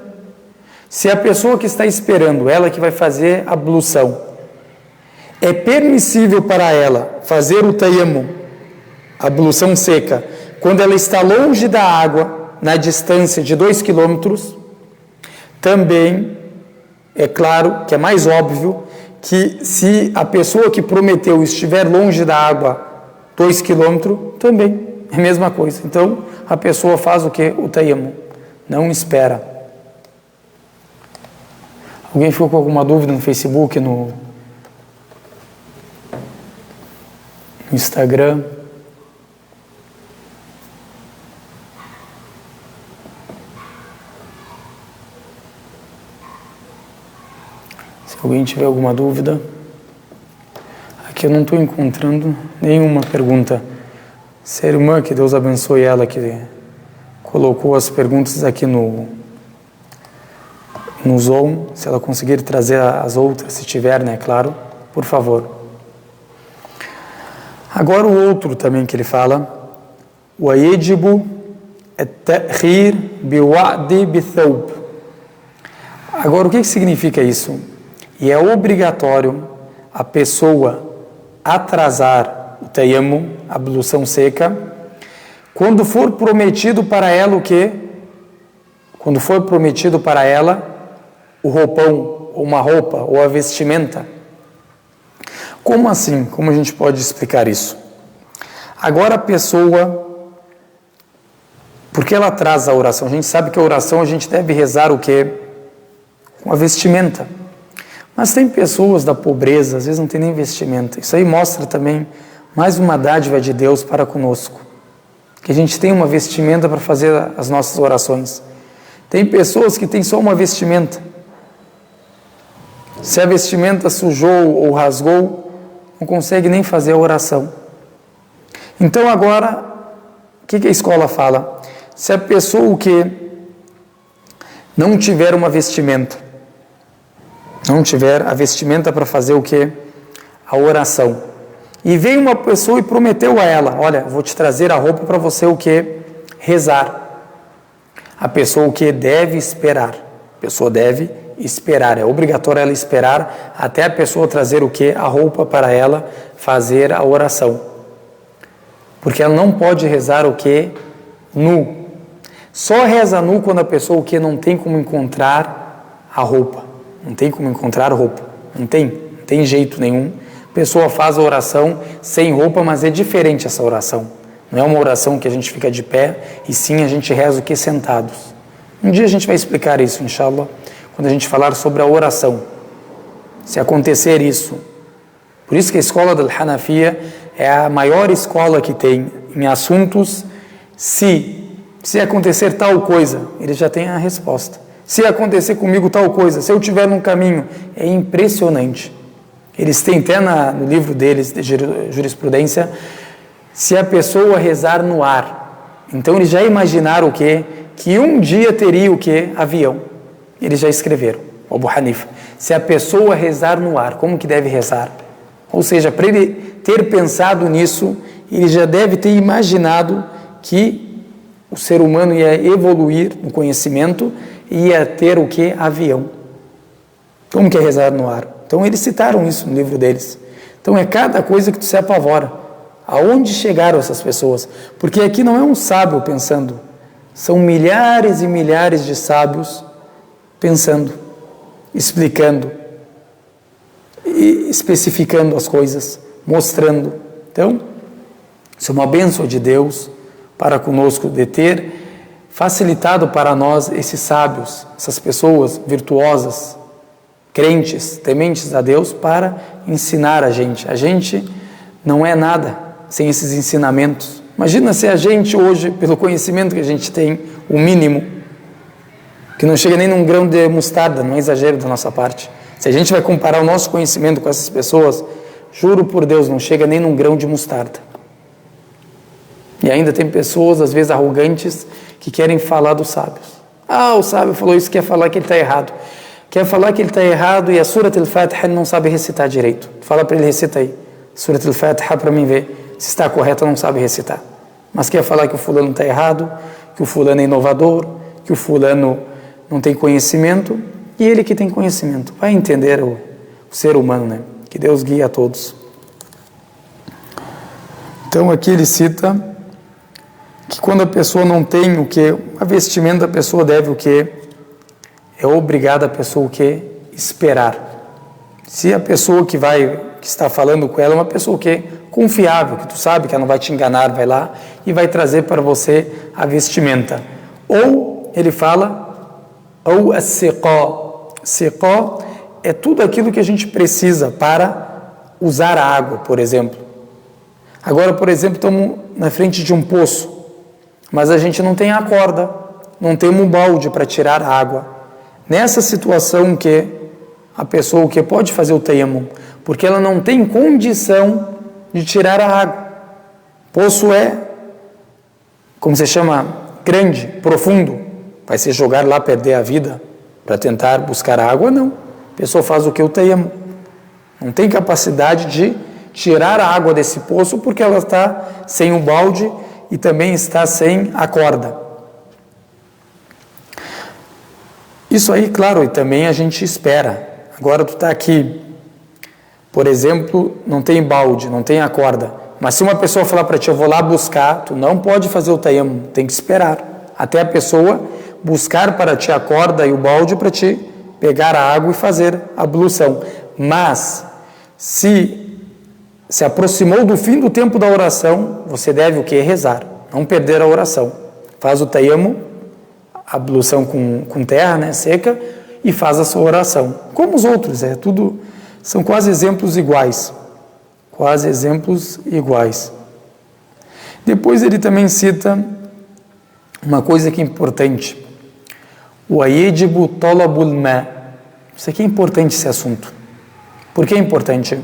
Se a pessoa que está esperando, ela que vai fazer a ablução, é permissível para ela fazer o tayammum, a ablução seca, quando ela está longe da água, na distância de 2 quilômetros, também é claro que é mais óbvio que se a pessoa que prometeu estiver longe da água 2 quilômetros, também é a mesma coisa. Então, a pessoa faz o que? O tayammum, não espera. Alguém ficou com alguma dúvida no Facebook, no Instagram? Se alguém tiver alguma dúvida, aqui eu não estou encontrando nenhuma pergunta. Se a irmã, que Deus abençoe ela, que colocou as perguntas aqui no Zoom, se ela conseguir trazer as outras, se tiver, né, claro, por favor. Agora o outro também que ele fala, وَيَجِبُ التَّأْخِيرُ بِوَعْدِ بِالثَّوْبِ. Agora o que significa isso? E é obrigatório a pessoa atrasar o tayammum, a ablução seca, quando for prometido para ela o quê? Quando for prometido para ela o roupão, ou uma roupa, ou a vestimenta. Como assim? Como a gente pode explicar isso? Agora a pessoa, porque ela traz a oração? A gente sabe que a oração a gente deve rezar o quê? Com a vestimenta. Mas tem pessoas da pobreza, às vezes não tem nem vestimenta. Isso aí mostra também mais uma dádiva de Deus para conosco. Que a gente tem uma vestimenta para fazer as nossas orações. Tem pessoas que têm só uma vestimenta. Se a vestimenta sujou ou rasgou, não consegue nem fazer a oração. Então agora, o que a escola fala? Se a pessoa o que não tiver uma vestimenta, não tiver a vestimenta para fazer o que? A oração. E veio uma pessoa e prometeu a ela, olha, vou te trazer a roupa para você o que? Rezar. A pessoa o que? Deve esperar. A pessoa deve esperar. É obrigatório ela esperar até a pessoa trazer o que? A roupa para ela fazer a oração. Porque ela não pode rezar o que? Nu. Só reza nu quando a pessoa o que? Não tem como encontrar a roupa. Não tem como encontrar roupa. Não tem jeito nenhum. A pessoa faz a oração sem roupa, mas é diferente essa oração. Não é uma oração que a gente fica de pé, e sim a gente reza o que? Sentados. Um dia a gente vai explicar isso, inshallah, quando a gente falar sobre a oração. Se acontecer isso. Por isso que a escola da Hanafiya é a maior escola que tem em assuntos. Se acontecer tal coisa, ele já tem a resposta. Se acontecer comigo tal coisa, se eu estiver num caminho, é impressionante. Eles têm até no livro deles, de jurisprudência, se a pessoa rezar no ar. Então eles já imaginaram o quê? Que um dia teria o quê? Avião. Eles já escreveram, o Abu Hanifa. Se a pessoa rezar no ar, como que deve rezar? Ou seja, para ele ter pensado nisso, ele já deve ter imaginado que o ser humano ia evoluir no conhecimento e ia ter o que? Avião. Como que é rezar no ar? Então eles citaram isso no livro deles. Então é cada coisa que tu se apavora. Aonde chegaram essas pessoas? Porque aqui não é um sábio pensando. São milhares e milhares de sábios pensando, explicando, e especificando as coisas, mostrando. Então, isso é uma bênção de Deus para conosco de ter facilitado para nós esses sábios, essas pessoas virtuosas, crentes, tementes a Deus, para ensinar a gente. A gente não é nada sem esses ensinamentos. Imagina se a gente hoje, pelo conhecimento que a gente tem, o mínimo, que não chega nem num grão de mostarda, não é exagero da nossa parte. Se a gente vai comparar o nosso conhecimento com essas pessoas, juro por Deus, não chega nem num grão de mostarda. E ainda tem pessoas, às vezes arrogantes, que querem falar dos sábios. O sábio falou isso, quer falar que ele está errado. Quer falar que ele está errado e a Surat al-Fatiha ele não sabe recitar direito. Fala para ele, recita aí. Surat al-Fatiha para mim ver. se está correta não sabe recitar. Mas quer falar que o fulano está errado, que o fulano é inovador, que o fulano não tem conhecimento, e ele que tem conhecimento. Vai entender o ser humano, né? Que Deus guie a todos. Então aqui ele cita que quando a pessoa não tem o que, a vestimenta da pessoa deve o que? É obrigada a pessoa o que? Esperar. Se a pessoa que está falando com ela é uma pessoa que é confiável, que tu sabe que ela não vai te enganar, vai lá e vai trazer para você a vestimenta. Ou ele fala, ou a seqó. Seqó é tudo aquilo que a gente precisa para usar a água, por exemplo. Agora, por exemplo, estamos na frente de um poço, mas a gente não tem a corda, não tem um balde para tirar a água. Nessa situação que a pessoa que pode fazer o tayammum, porque ela não tem condição de tirar a água. Poço é, como se chama, grande, profundo. Vai se jogar lá, perder a vida para tentar buscar a água? Não. A pessoa faz o que? O tayammum. Não tem capacidade de tirar a água desse poço porque ela está sem o balde e também está sem a corda. Isso aí, claro, e também a gente espera. Agora tu está aqui, por exemplo, não tem balde, não tem a corda, mas se uma pessoa falar para ti, eu vou lá buscar, tu não pode fazer o tayammum, tem que esperar até a pessoa buscar para ti a corda e o balde para ti pegar a água e fazer a ablução. Mas se aproximou do fim do tempo da oração, você deve o que? Rezar, não perder a oração. Faz o tayammum, a ablução com terra, né, seca, e faz a sua oração. Como os outros, tudo são quase exemplos iguais. Quase exemplos iguais. Depois ele também cita uma coisa que é importante. O ayejibu talabul ma. Isso aqui é importante, esse assunto. Por que é importante?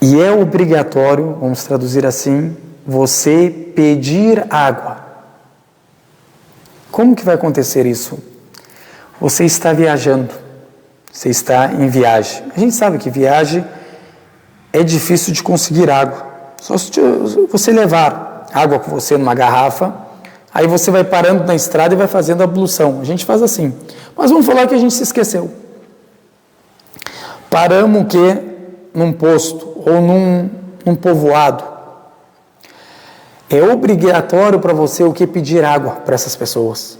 E é obrigatório, vamos traduzir assim, você pedir água. Como que vai acontecer isso? Você está viajando, você está em viagem. A gente sabe que viagem é difícil de conseguir água. Só se você levar água com você numa garrafa, aí você vai parando na estrada e vai fazendo a ablução. A gente faz assim. Mas vamos falar que a gente se esqueceu. Paramos o quê? Num posto ou num povoado. É obrigatório para você o que? Pedir água para essas pessoas.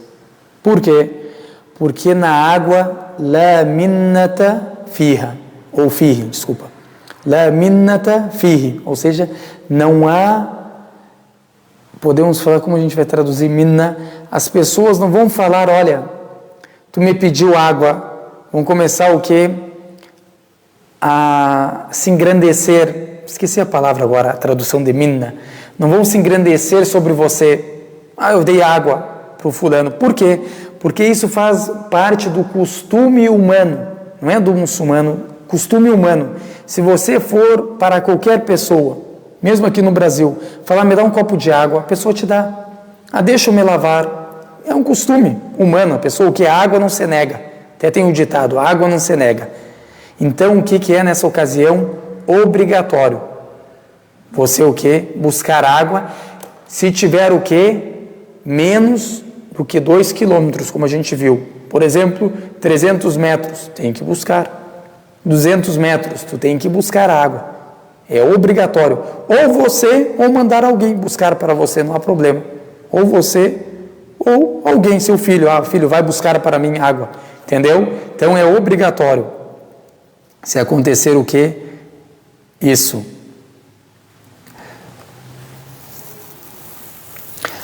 Por quê? Porque na água la minnata fiha, ou fihi, desculpa. La minnata fihi, ou seja, não há, podemos falar como a gente vai traduzir minna, as pessoas não vão falar, olha, tu me pediu água, vão começar o quê? A se engrandecer, esqueci a palavra agora, a tradução de minna, não vão se engrandecer sobre você. Eu dei água para o fulano. Por quê? Porque isso faz parte do costume humano, não é do muçulmano, costume humano. Se você for para qualquer pessoa, mesmo aqui no Brasil, falar, me dá um copo de água, a pessoa te dá. Deixa eu me lavar. É um costume humano, a pessoa, o que é água não se nega. Até tem um ditado, água não se nega. Então, o que é nessa ocasião? Obrigatório. Você o quê? Buscar água. Se tiver o quê? Menos do que 2 quilômetros, como a gente viu. Por exemplo, 300 metros, tem que buscar. 200 metros, tu tem que buscar água. É obrigatório. Ou você, ou mandar alguém buscar para você, não há problema. Ou você, ou alguém, seu filho. Filho, vai buscar para mim água. Entendeu? Então, é obrigatório. Se acontecer o quê? Isso.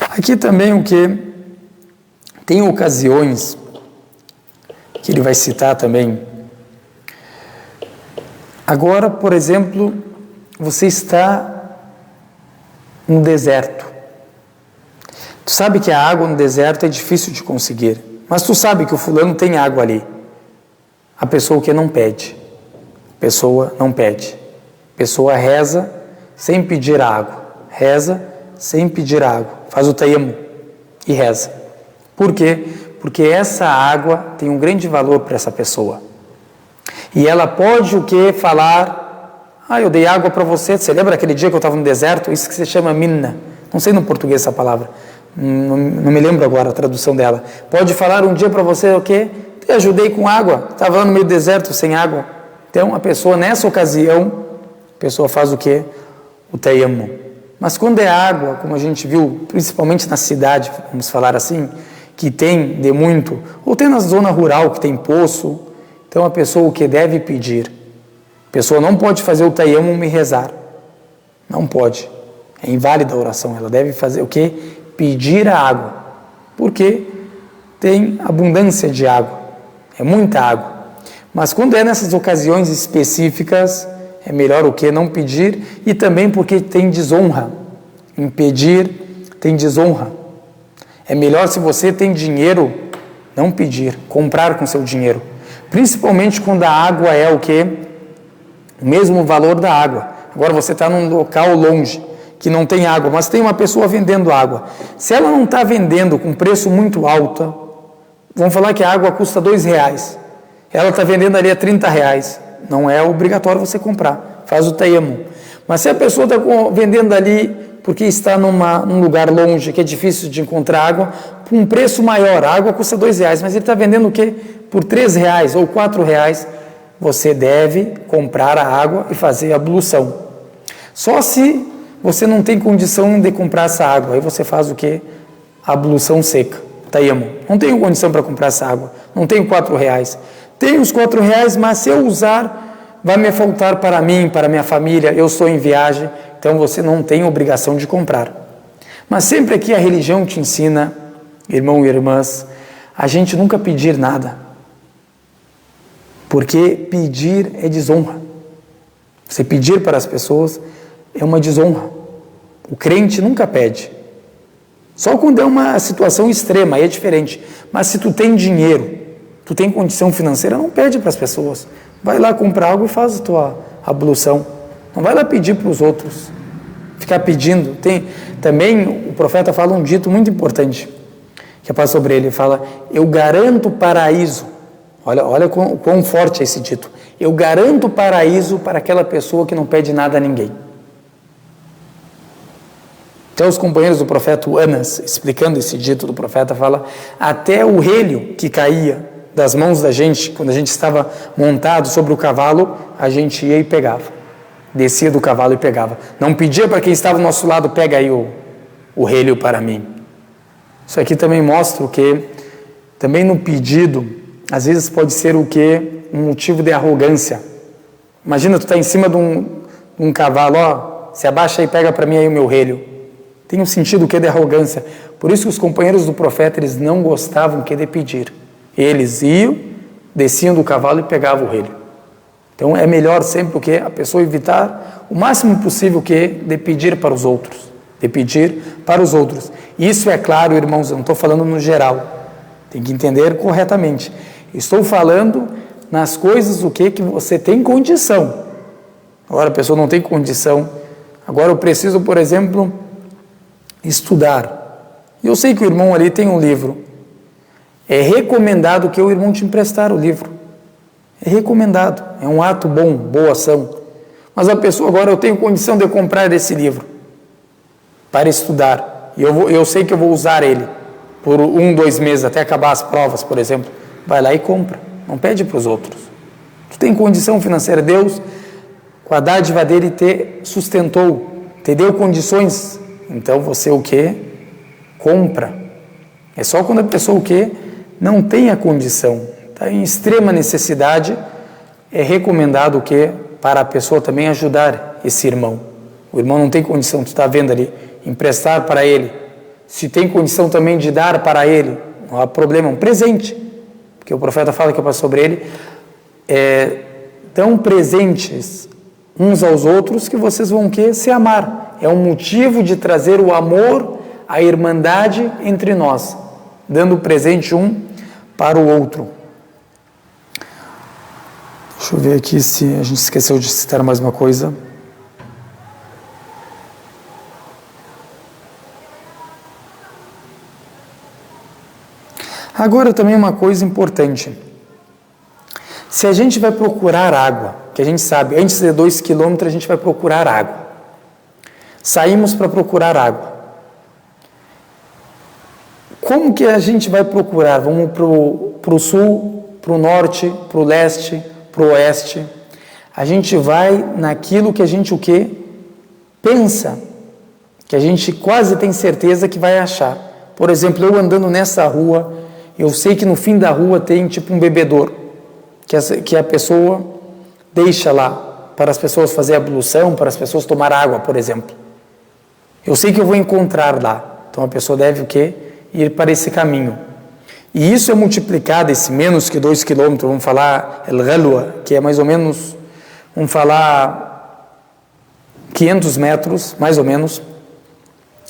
Aqui também o que? Tem ocasiões que ele vai citar também. Agora, por exemplo, você está no deserto. Tu sabe que a água no deserto é difícil de conseguir, mas tu sabe que o fulano tem água ali. A pessoa que não pede. A pessoa não pede. A pessoa reza sem pedir água. Reza sem pedir água. Faz o tayammum e reza. Por quê? Porque essa água tem um grande valor para essa pessoa. E ela pode o que? Falar, eu dei água para você. Você lembra aquele dia que eu estava no deserto? Isso que se chama minna. Não sei no português essa palavra. Não me lembro agora a tradução dela. Pode falar um dia para você o quê? Te ajudei com água. Estava lá no meio do deserto sem água. Então a pessoa nessa ocasião, a pessoa faz o quê? O tayammum. Mas quando é água, como a gente viu, principalmente na cidade, vamos falar assim, que tem de muito, ou tem na zona rural que tem poço, então a pessoa o que deve pedir? A pessoa não pode fazer o tayammum e rezar. Não pode. É inválida a oração. Ela deve fazer o quê? Pedir a água. Porque tem abundância de água. É muita água. Mas quando é nessas ocasiões específicas, é melhor o que? Não pedir, e também porque tem desonra. Impedir tem desonra. É melhor, se você tem dinheiro, não pedir, comprar com seu dinheiro. Principalmente quando a água é o que? O mesmo valor da água. Agora você está num local longe, que não tem água, mas tem uma pessoa vendendo água. Se ela não está vendendo com preço muito alto, vamos falar que a água custa R$2. Ela está vendendo ali a R$30. Não é obrigatório você comprar. Faz o tayammum. Mas se a pessoa está vendendo ali porque está num lugar longe, que é difícil de encontrar água, por um preço maior, a água custa R$2, mas ele está vendendo o quê? Por R$3 ou R$4, você deve comprar a água e fazer a ablução. Só se você não tem condição de comprar essa água, aí você faz o quê? A ablução seca, tayammum. Não tenho condição para comprar essa água, não tenho R$4. Tenho os R$4, mas se eu usar, vai me faltar para mim, para minha família, eu estou em viagem, então você não tem obrigação de comprar. Mas sempre aqui a religião te ensina, irmão e irmãs, a gente nunca pedir nada. Porque pedir é desonra. Você pedir para as pessoas é uma desonra. O crente nunca pede. Só quando é uma situação extrema, aí é diferente. Mas se tu tem dinheiro, tu tem condição financeira, não pede para as pessoas. Vai lá comprar algo e faz a tua ablução. Não vai lá pedir para os outros. Ficar pedindo. Também o profeta fala um dito muito importante, que é sobre ele. Ele fala, eu garanto paraíso. Olha quão forte é esse dito. Eu garanto paraíso para aquela pessoa que não pede nada a ninguém. Até os companheiros do profeta Anas, explicando esse dito do profeta, fala, até o relho que caía das mãos da gente, quando a gente estava montado sobre o cavalo, a gente ia e pegava. Descia do cavalo e pegava. Não pedia para quem estava ao nosso lado, pega aí o relho para mim. Isso aqui também mostra o que, também no pedido, às vezes pode ser o que? Um motivo de arrogância. Imagina, tu está em cima de um cavalo, se abaixa e pega para mim aí o meu relho. Tem um sentido o que de arrogância. Por isso que os companheiros do profeta, eles não gostavam que de pedir. Eles iam, desciam do cavalo e pegavam o relho. Então é melhor sempre o que? A pessoa evitar o máximo possível que de pedir para os outros. De pedir para os outros. Isso é claro, irmãos, eu não estou falando no geral. Tem que entender corretamente. Estou falando nas coisas o que você tem condição. Agora a pessoa não tem condição. Agora eu preciso, por exemplo, estudar. Eu sei que o irmão ali tem um livro. É recomendado que o irmão te emprestar o livro. É recomendado. É um ato bom, boa ação. Mas a pessoa, agora eu tenho condição de comprar esse livro para estudar. E eu sei que eu vou usar ele por 1-2 meses, até acabar as provas, por exemplo. Vai lá e compra. Não pede para os outros. Tu tem condição financeira. Deus, com a dádiva dele, te sustentou, te deu condições. Então você o quê? Compra. É só quando a pessoa o quê? Não tem a condição, está em extrema necessidade, é recomendado o quê? Para a pessoa também ajudar esse irmão. O irmão não tem condição, tu está vendo ali, emprestar para ele. Se tem condição também de dar para ele, não há problema, um presente. Porque o profeta fala que sobre ele, dão presentes uns aos outros que vocês vão quê? Se amar. É um motivo de trazer o amor, a irmandade entre nós, dando presente um para o outro. Deixa eu ver aqui se a gente esqueceu de citar mais uma coisa. Agora também uma coisa importante. Se a gente vai procurar água, que a gente sabe, antes de 2 quilômetros a gente vai procurar água. Saímos para procurar água. Como que a gente vai procurar? Vamos para o sul, para o norte, para o leste, para o oeste. A gente vai naquilo que a gente o quê? Pensa, que a gente quase tem certeza que vai achar. Por exemplo, eu andando nessa rua, eu sei que no fim da rua tem tipo um bebedouro, que a pessoa deixa lá para as pessoas fazer ablução, para as pessoas tomar água, por exemplo. Eu sei que eu vou encontrar lá. Então a pessoa deve o quê? Ir para esse caminho. E isso é multiplicado, esse menos que 2 quilômetros, vamos falar El Ghalwa, que é mais ou menos, vamos falar 500 metros, mais ou menos.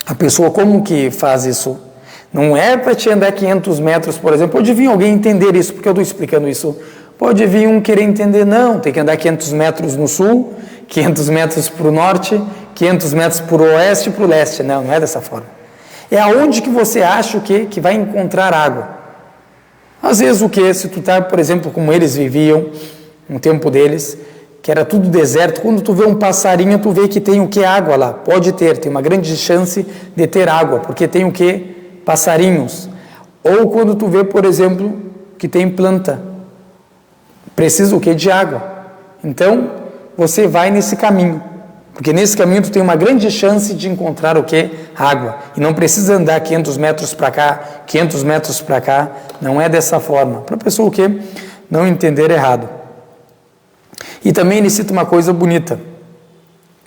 A pessoa como que faz isso? Não é para te andar 500 metros, por exemplo. Pode vir alguém entender isso, porque eu estou explicando isso. Pode vir um querer entender, não, tem que andar 500 metros no sul, 500 metros para o norte, 500 metros para o oeste e para o leste. Não, não é dessa forma. É aonde que você acha o quê? Que vai encontrar água. Às vezes o quê? Se tu está, por exemplo, como eles viviam, no tempo deles, que era tudo deserto, quando tu vê um passarinho, tu vê que tem o que? Água lá. Pode ter, tem uma grande chance de ter água, porque tem o que? Passarinhos. Ou quando tu vê, por exemplo, que tem planta. Precisa o que? De água. Então, você vai nesse caminho. Porque nesse caminho tu tem uma grande chance de encontrar o que? Água. E não precisa andar 500 metros para cá, 500 metros para cá. Não é dessa forma. Para a pessoa o que? Não entender errado. E também ele cita uma coisa bonita.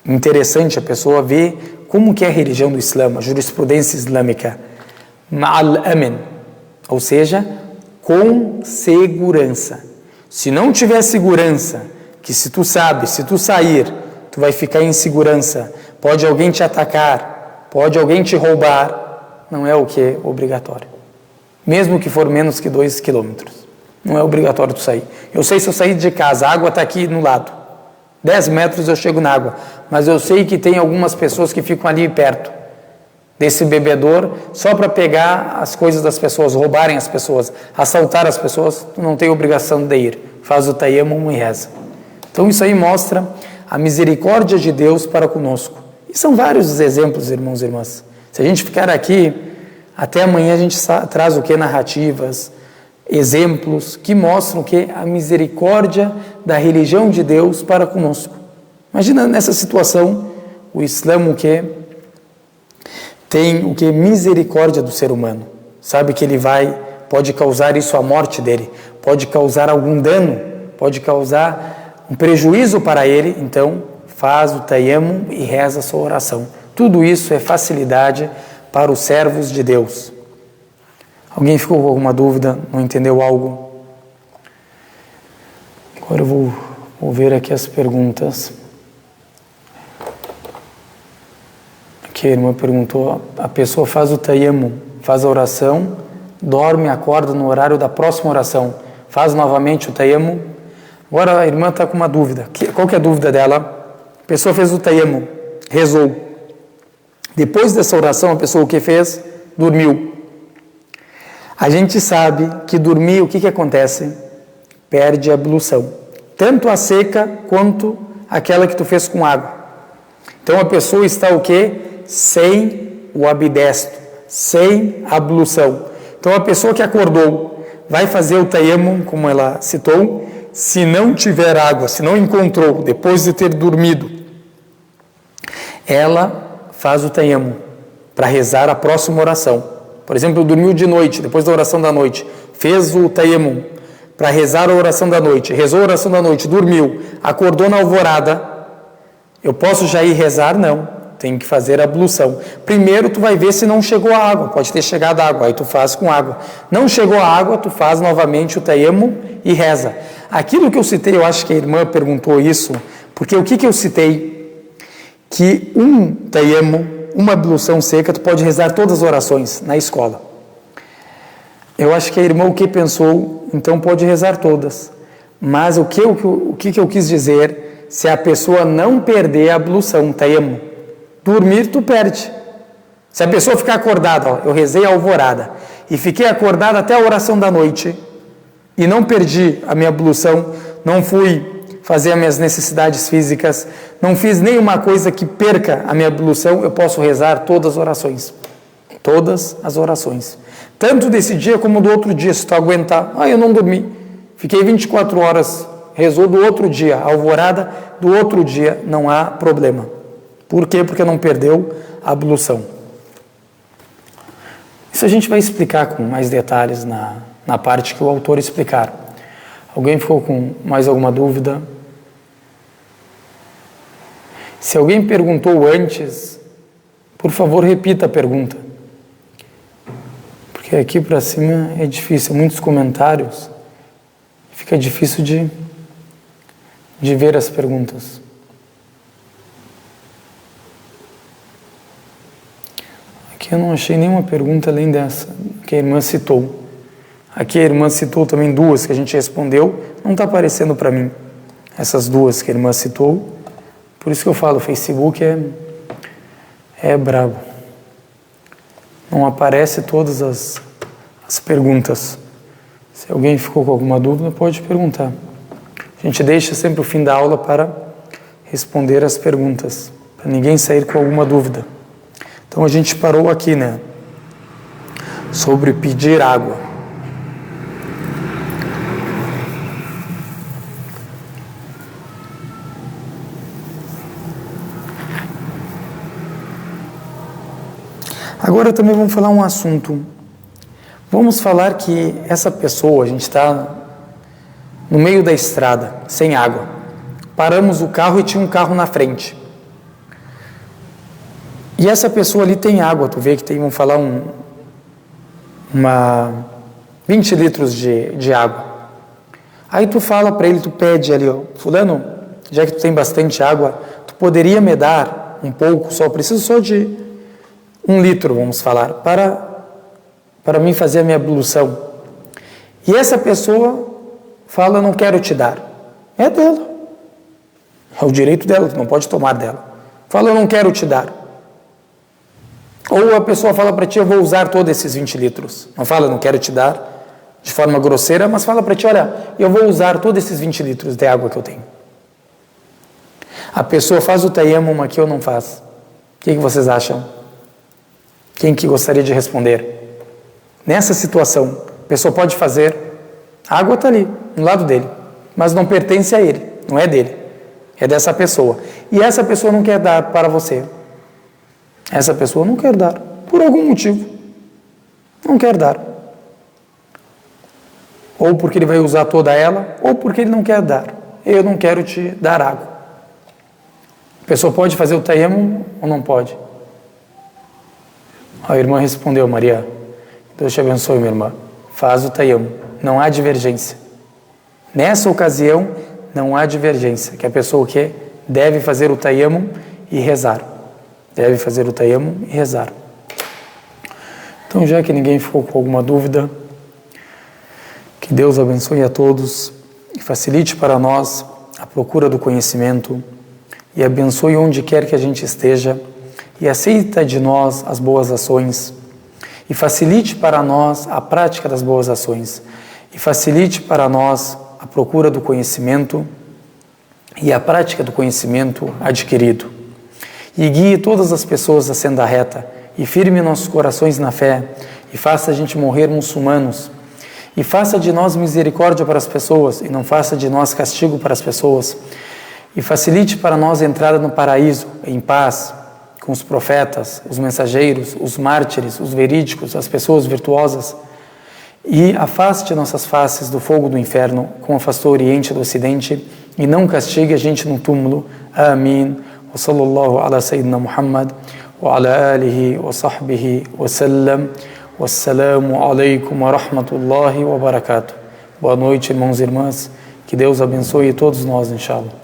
Interessante a pessoa ver como que é a religião do Islã, a jurisprudência islâmica. Ma'al amin. Ou seja, com segurança. Se não tiver segurança, que se tu sabe, se tu sair, tu vai ficar em segurança, pode alguém te atacar, pode alguém te roubar, não é o que? Obrigatório. Mesmo que for menos que 2 quilômetros. Não é obrigatório tu sair. Eu sei se eu sair de casa, a água está aqui no lado. 10 metros eu chego na água. Mas eu sei que tem algumas pessoas que ficam ali perto desse bebedouro só para pegar as coisas das pessoas, roubarem as pessoas, assaltar as pessoas. Tu não tem obrigação de ir. Faz o tayammum e reza. Então isso aí mostra a misericórdia de Deus para conosco. E são vários os exemplos, irmãos e irmãs. Se a gente ficar aqui, até amanhã a gente traz o que? Narrativas, exemplos que mostram o que? A misericórdia da religião de Deus para conosco. Imagina nessa situação, o Islã o que? Tem o que? Misericórdia do ser humano. Sabe que ele pode causar isso à morte dele, pode causar algum dano, pode causar um prejuízo para ele, então faz o tayammum e reza a sua oração. Tudo isso é facilidade para os servos de Deus. Alguém ficou com alguma dúvida? Não entendeu algo? Agora eu vou ver aqui as perguntas. Aqui a irmã perguntou, a pessoa faz o tayammum, faz a oração, dorme, acorda no horário da próxima oração, faz novamente o tayammum. Agora a irmã está com uma dúvida. Qual que é a dúvida dela? A pessoa fez o tayammum, rezou. Depois dessa oração, a pessoa o que fez? Dormiu. A gente sabe que dormir, o que acontece? Perde a ablução. Tanto a seca quanto aquela que tu fez com água. Então a pessoa está o quê? Sem o abdesto, sem a ablução. Então a pessoa que acordou vai fazer o tayammum, como ela citou. Se não tiver água, se não encontrou, depois de ter dormido, ela faz o tayammum para rezar a próxima oração. Por exemplo, dormiu de noite, depois da oração da noite, fez o tayammum para rezar a oração da noite, rezou a oração da noite, dormiu, acordou na alvorada, eu posso já ir rezar? Não. Tem que fazer a ablução. Primeiro tu vai ver se não chegou a água, pode ter chegado a água, aí tu faz com água. Não chegou a água, tu faz novamente o tayammum e reza. Aquilo que eu citei, eu acho que a irmã perguntou isso, porque o que eu citei? Que um tayammum, uma ablução seca, tu pode rezar todas as orações na escola. Eu acho que a irmã o que pensou, então pode rezar todas. Mas o que eu quis dizer, se a pessoa não perder a ablução, tayammum, dormir, tu perde. Se a pessoa ficar acordada, eu rezei a alvorada e fiquei acordada até a oração da noite e não perdi a minha ablução, não fui fazer as minhas necessidades físicas, não fiz nenhuma coisa que perca a minha ablução, eu posso rezar todas as orações. Todas as orações. Tanto desse dia como do outro dia, se tu aguentar. Eu não dormi. Fiquei 24 horas, rezou do outro dia, a alvorada do outro dia, não há problema. Por quê? Porque não perdeu a ablução. Isso a gente vai explicar com mais detalhes na parte que o autor explicar. Alguém ficou com mais alguma dúvida? Se alguém perguntou antes, por favor, repita a pergunta. Porque aqui para cima é difícil, muitos comentários, fica difícil de ver as perguntas. Aqui eu não achei nenhuma pergunta além dessa que a irmã citou. Aqui a irmã citou também duas que a gente respondeu, não está aparecendo para mim essas duas que a irmã citou, por isso que eu falo, o Facebook é brabo. Não aparece todas as perguntas. Se alguém ficou com alguma dúvida, pode perguntar. A gente deixa sempre o fim da aula para responder as perguntas, para ninguém sair com alguma dúvida. Então a gente parou aqui, né? Sobre pedir água. Agora também vamos falar um assunto. Vamos falar que essa pessoa, a gente está no meio da estrada, sem água. Paramos o carro e tinha um carro na frente. E essa pessoa ali tem água, tu vê que tem, vamos falar, 20 litros de água. Aí tu fala para ele, tu pede ali, fulano, já que tu tem bastante água, tu poderia me dar um pouco só, preciso só de 1 litro, vamos falar, para mim fazer a minha ablução. E essa pessoa fala, não quero te dar. É dela. É o direito dela, tu não pode tomar dela. Fala, eu não quero te dar. Ou a pessoa fala para ti, eu vou usar todos esses 20 litros. Não fala, não quero te dar de forma grosseira, mas fala para ti, olha, eu vou usar todos esses 20 litros de água que eu tenho. A pessoa faz o tayammum aqui ou não faz? O que vocês acham? Quem que gostaria de responder? Nessa situação, a pessoa pode fazer, a água está ali, no lado dele, mas não pertence a ele, não é dele, é dessa pessoa. E essa pessoa não quer dar para você. Essa pessoa não quer dar, por algum motivo. Não quer dar. Ou porque ele vai usar toda ela, ou porque ele não quer dar. Eu não quero te dar água. A pessoa pode fazer o tayammum ou não pode? A irmã respondeu, Maria, Deus te abençoe, minha irmã. Faz o tayammum. Não há divergência. Nessa ocasião, não há divergência. Que a pessoa o quê? Deve fazer o tayammum e rezar. Deve fazer o tayammum e rezar. Então, já que ninguém ficou com alguma dúvida, que Deus abençoe a todos e facilite para nós a procura do conhecimento e abençoe onde quer que a gente esteja e aceita de nós as boas ações e facilite para nós a prática das boas ações e facilite para nós a procura do conhecimento e a prática do conhecimento adquirido. E guie todas as pessoas à senda reta e firme nossos corações na fé e faça a gente morrer muçulmanos e faça de nós misericórdia para as pessoas e não faça de nós castigo para as pessoas e facilite para nós a entrada no paraíso em paz com os profetas, os mensageiros, os mártires, os verídicos, as pessoas virtuosas e afaste nossas faces do fogo do inferno como afastou o Oriente do Ocidente e não castigue a gente no túmulo. Amém. وصلى الله على سيدنا محمد وعلى آله وصحبه وسلم والسلام عليكم ورحمة الله وبركاته. Boa noite, irmãos e irmãs. Que Deus abençoe todos nós, inshallah.